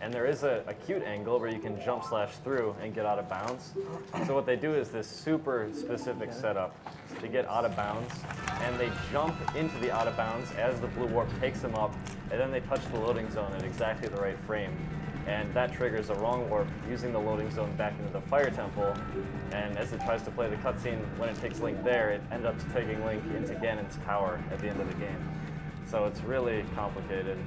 And there is a cute angle where you can jump / through and get out of bounds. So what they do is this super specific setup to get out of bounds, and they jump into the out of bounds as the blue warp takes them up, and then they touch the loading zone at exactly the right frame. And that triggers a wrong warp using the loading zone back into the Fire Temple, and as it tries to play the cutscene, when it takes Link there, it ends up taking Link into Ganon's tower at the end of the game. So it's really complicated.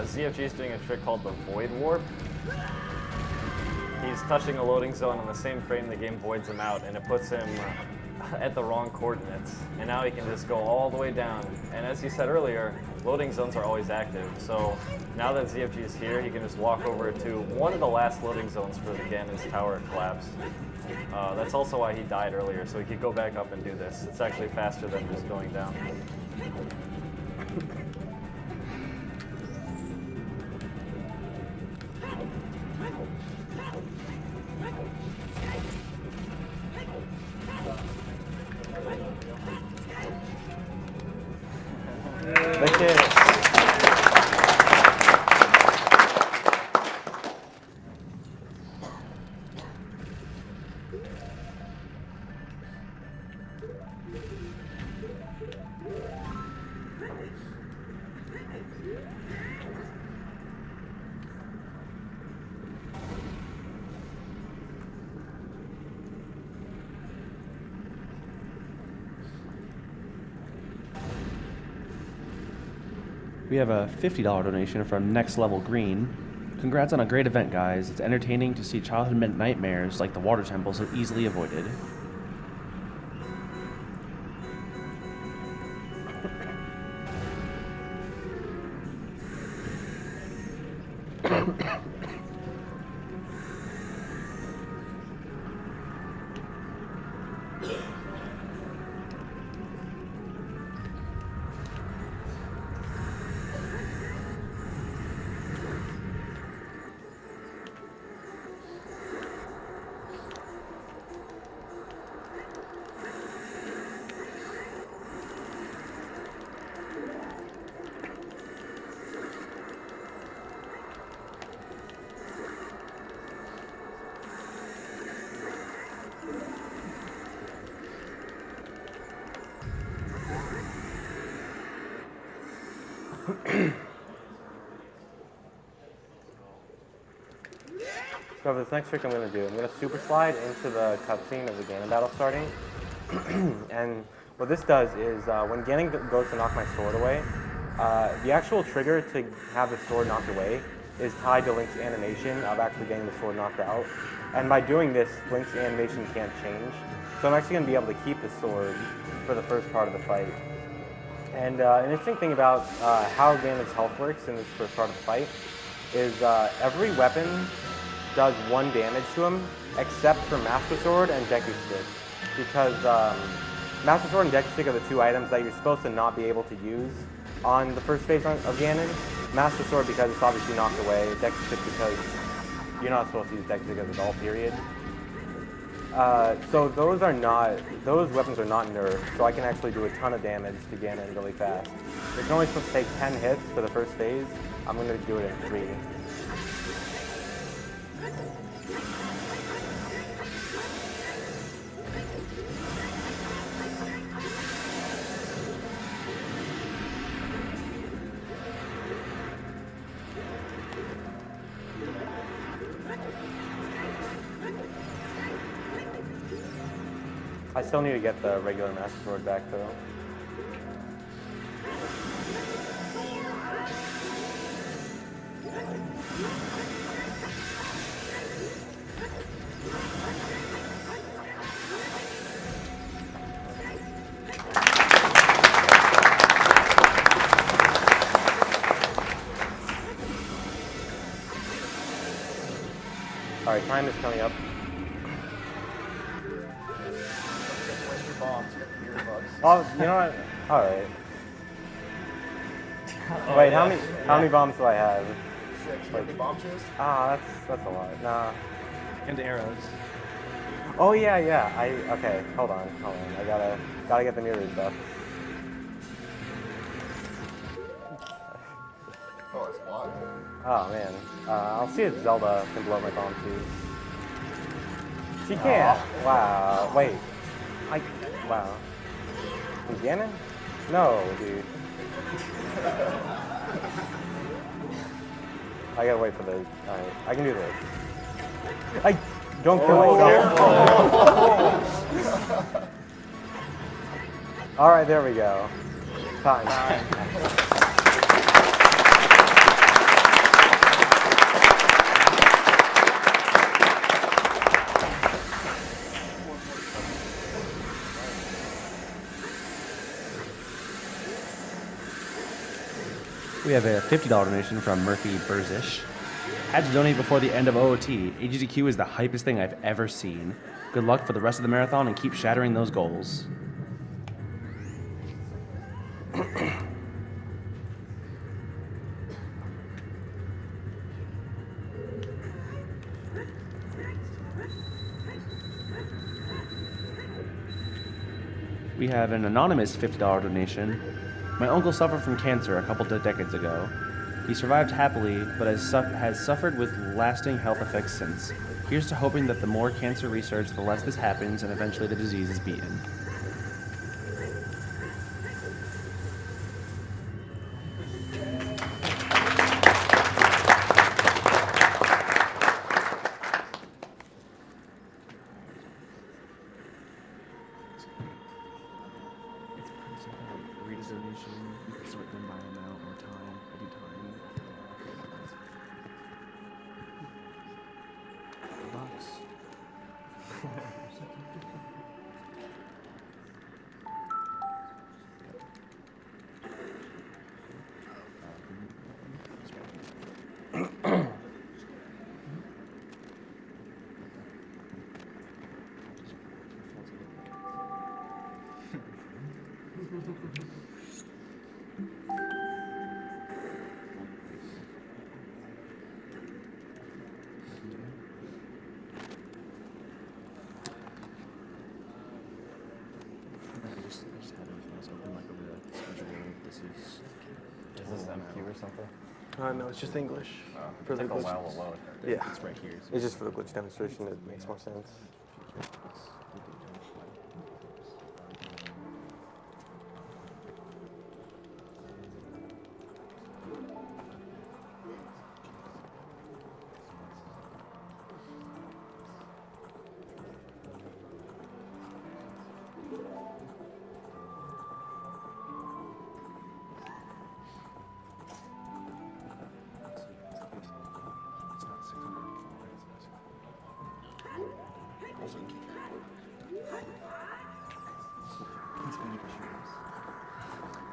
ZFG is doing a trick called the Void Warp. He's touching a loading zone on the same frame the game voids him out, and it puts him at the wrong coordinates. And now he can just go all the way down. And as you said earlier, loading zones are always active. So now that ZFG is here, he can just walk over to one of the last loading zones for the Ganon's tower collapse. That's also why he died earlier, so he could go back up and do this. It's actually faster than just going down. We have a $50 donation from Next Level Green. Congrats on a great event, guys. It's entertaining to see childhood nightmares like the water temple so easily avoided. So this next trick I'm going to do, I'm going to super slide into the cutscene of the Ganon battle starting. And what this does is when Ganon goes to knock my sword away, the actual trigger to have the sword knocked away is tied to Link's animation of actually getting the sword knocked out. And by doing this, Link's animation can't change. So I'm actually going to be able to keep the sword for the first part of the fight. And an interesting thing about how Ganon's health works in this first part of the fight is every weapon does 1 damage to him, except for Master Sword and Deku Stick. Because Master Sword and Deku Stick are the 2 items that you're supposed to not be able to use on the first phase of Ganon. Master Sword because it's obviously knocked away, Deku Stick because you're not supposed to use Deku Stick as a doll, period. So those weapons are not nerfed, so I can actually do a ton of damage to Ganon really fast. It's only supposed to take 10 hits for the first phase. I'm going to do it in 3. I still need to get the regular Master Sword back though. Alright, time is coming up. Oh, you know what? Alright. Wait, how many bombs do I have? 6. You have any bomb chest? Ah, that's a lot. Nah. And arrows. Oh yeah. Okay, hold on. I gotta get the mirror stuff. Oh, it's blocked. Oh man. I'll see if Zelda can blow my bomb too. She can't. Wow. Wait. Wow. From Ganon? No, dude. I gotta wait for the. Alright, I can do this. Don't kill myself. Alright, there we go. Time. We have a $50 donation from Murphy Burzish. Had to donate before the end of OOT. AGDQ is the hypest thing I've ever seen. Good luck for the rest of the marathon and keep shattering those goals. We have an anonymous $50 donation. My uncle suffered from cancer a couple of decades ago. He survived happily, but has suffered with lasting health effects since. Here's to hoping that the more cancer research, the less this happens, and eventually the disease is beaten. Read a donation, you can sort them by amount or time. or something? No, it's just English for the Take a glitch. while to load. Yeah, It's right here. it's just for the glitch demonstration. It makes more sense.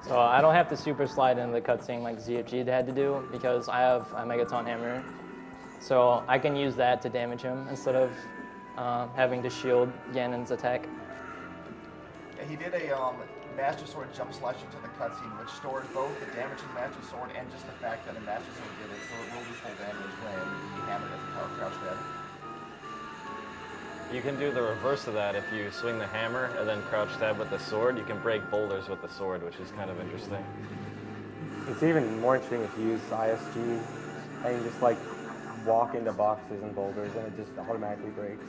So I don't have to super slide into the cutscene like ZFG had to do because I have a Megaton hammer. So I can use that to damage him instead of having to shield Ganon's attack. Yeah, he did a Master Sword jump slash into the cutscene, which stores both the damage of the Master Sword and just the fact that a Master Sword did it, so it will do full damage when the hammer doesn't power crouch dead. You can do the reverse of that. If you swing the hammer and then crouch stab with the sword, you can break boulders with the sword, which is kind of interesting. It's even more interesting if you use ISG and you just like walk into boxes and boulders and it just automatically breaks.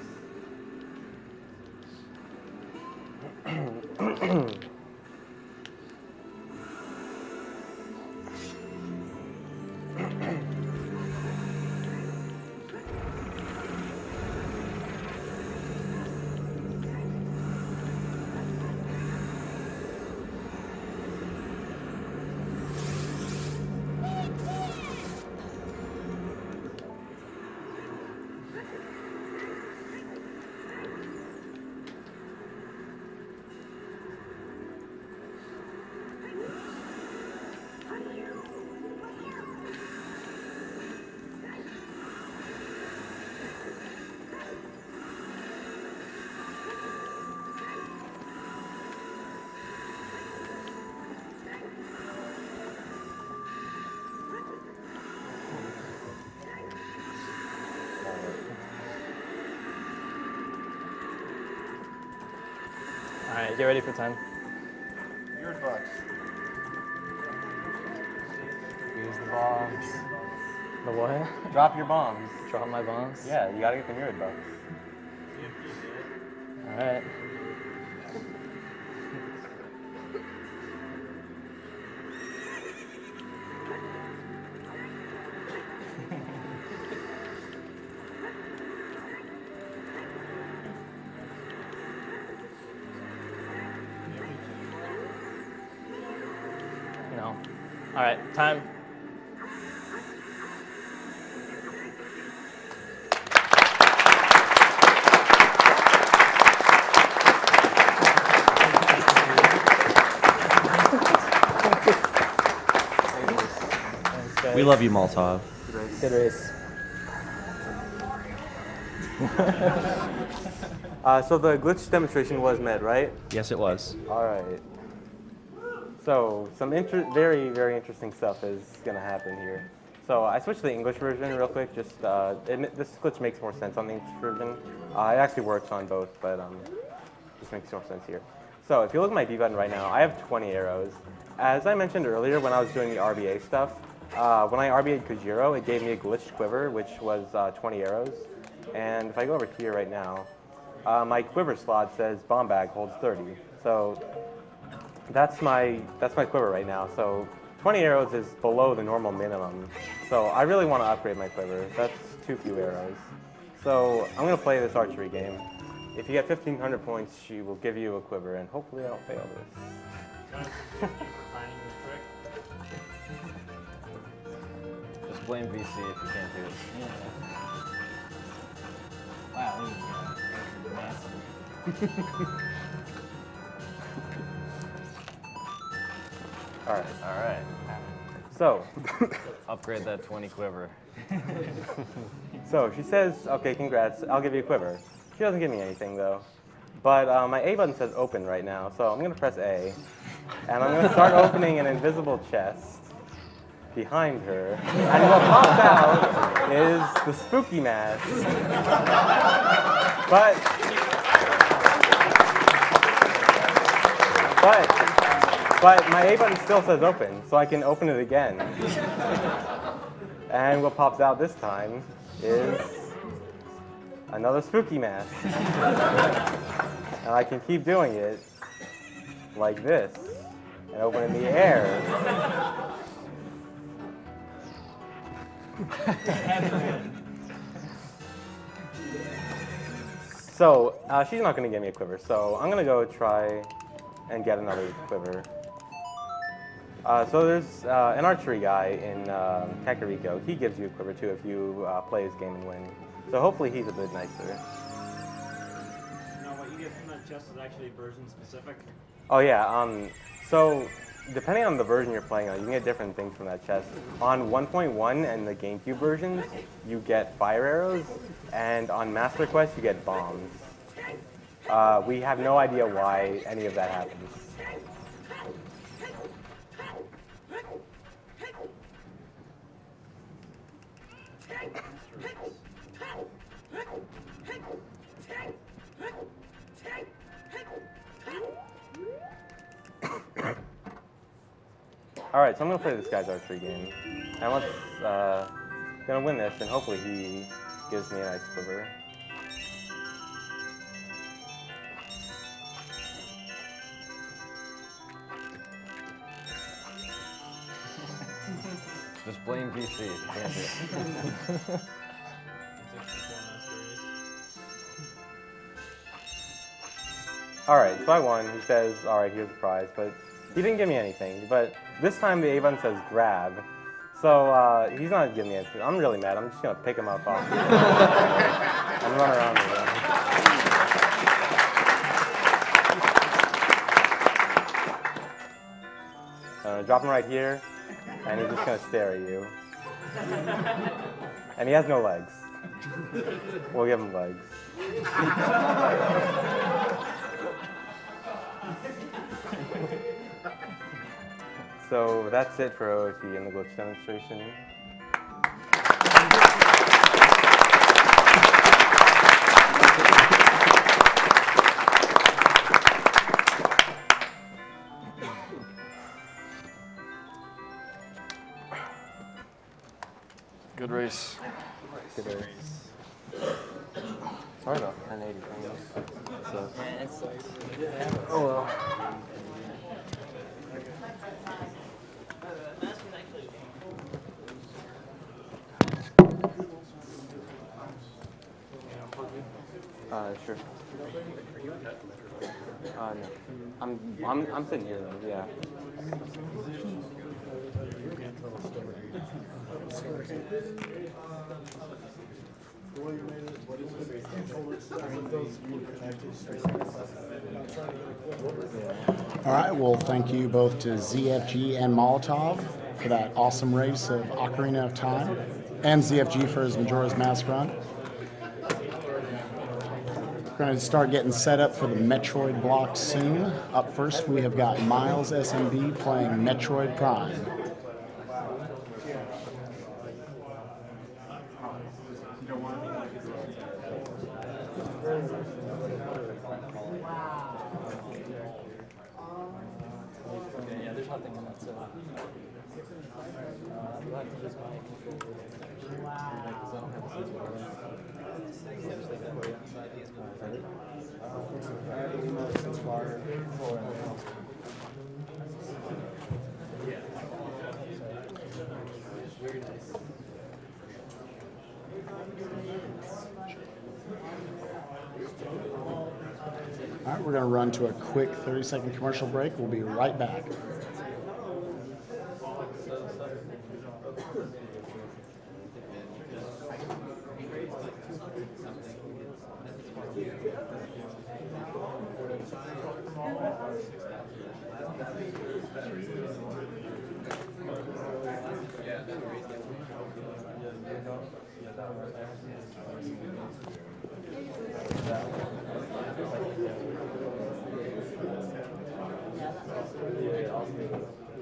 All right, get ready for time. Weird bugs. Use the bombs. The what? Drop your bombs. Drop my bombs? Yeah, you gotta get the mirrored bugs. All right. No. All right, time. Thanks, guys. We love you, Moltov. Good race. So the glitch demonstration was met, right? Yes, it was. All right. So some very, very interesting stuff is going to happen here. So I switched to the English version real quick. Just this glitch makes more sense on the English version. It actually works on both, but this makes more sense here. So if you look at my D button right now, I have 20 arrows. As I mentioned earlier when I was doing the RBA stuff, when I RBA'd Kojiro, it gave me a glitched quiver, which was 20 arrows. And if I go over here right now, my quiver slot says bomb bag holds 30. So that's my quiver right now. So 20 arrows is below the normal minimum. So I really want to upgrade my quiver. That's too few arrows. So I'm going to play this archery game. If you get 1,500 points, she will give you a quiver, and hopefully I don't fail this. Just blame VC if you can't do it. Wow, All right. All right. So, Upgrade that 20 quiver. so she says, okay, congrats, I'll give you a quiver. She doesn't give me anything though. But my A button says open right now, so I'm gonna press A. And I'm gonna start opening an invisible chest behind her. And what pops out is the spooky mask. But my A button still says open, so I can open it again. And what pops out this time is another spooky mask. And I can keep doing it like this and open in the air. So she's not going to give me a quiver, so I'm going to go try and get another quiver. So there's an archery guy in Kakariko. He gives you a quiver too if you play his game and win. So hopefully he's a bit nicer. Now, what you get from that chest is actually version specific? Oh yeah, so depending on the version you're playing on, you can get different things from that chest. On 1.1 and the GameCube versions, you get fire arrows, and on Master Quest, you get bombs. We have no idea why any of that happens. All right, so I'm gonna play this guy's archery game, and let's gonna win this, and hopefully he gives me a nice quiver. Just blame VC. Can't do it. All right, so I won. He says, all right, here's the prize, but he didn't give me anything. But this time the A button says grab. So he's not giving me anything. I'm really mad. I'm just going to pick him up off the and run around with him. Drop him right here, and he's just going to stare at you. And he has no legs. We'll give him legs. So that's it for OOT and the glitch demonstration. Good race. Good race. Sorry about 1080 things. So. Oh well. Sure. No. I'm sitting here though, yeah. All right, well, thank you both to ZFG and Moltov for that awesome race of Ocarina of Time, and ZFG for his Majora's Mask run. We're going to start getting set up for the Metroid block soon. Up first, we have got Miles SMB playing Metroid Prime. Yeah, there's nothing in that, so you'll have to use my controller. Because I don't have a sense All right, we're going to run to a quick 30-second commercial break. We'll be right back.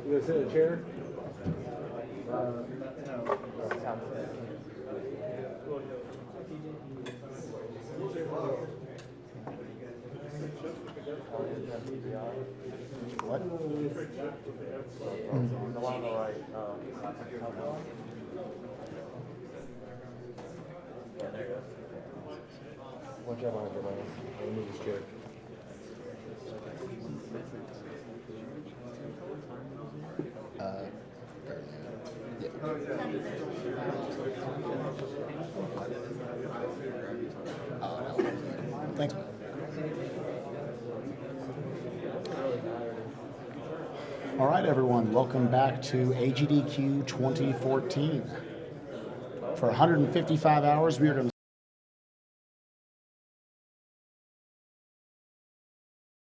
You gonna sit in a chair? What? The one on the right. Yeah, there you go. Watch out behind your man. I'll move his chair. Thanks. All right, everyone, welcome back to AGDQ 2014. For 155 hours, we are going to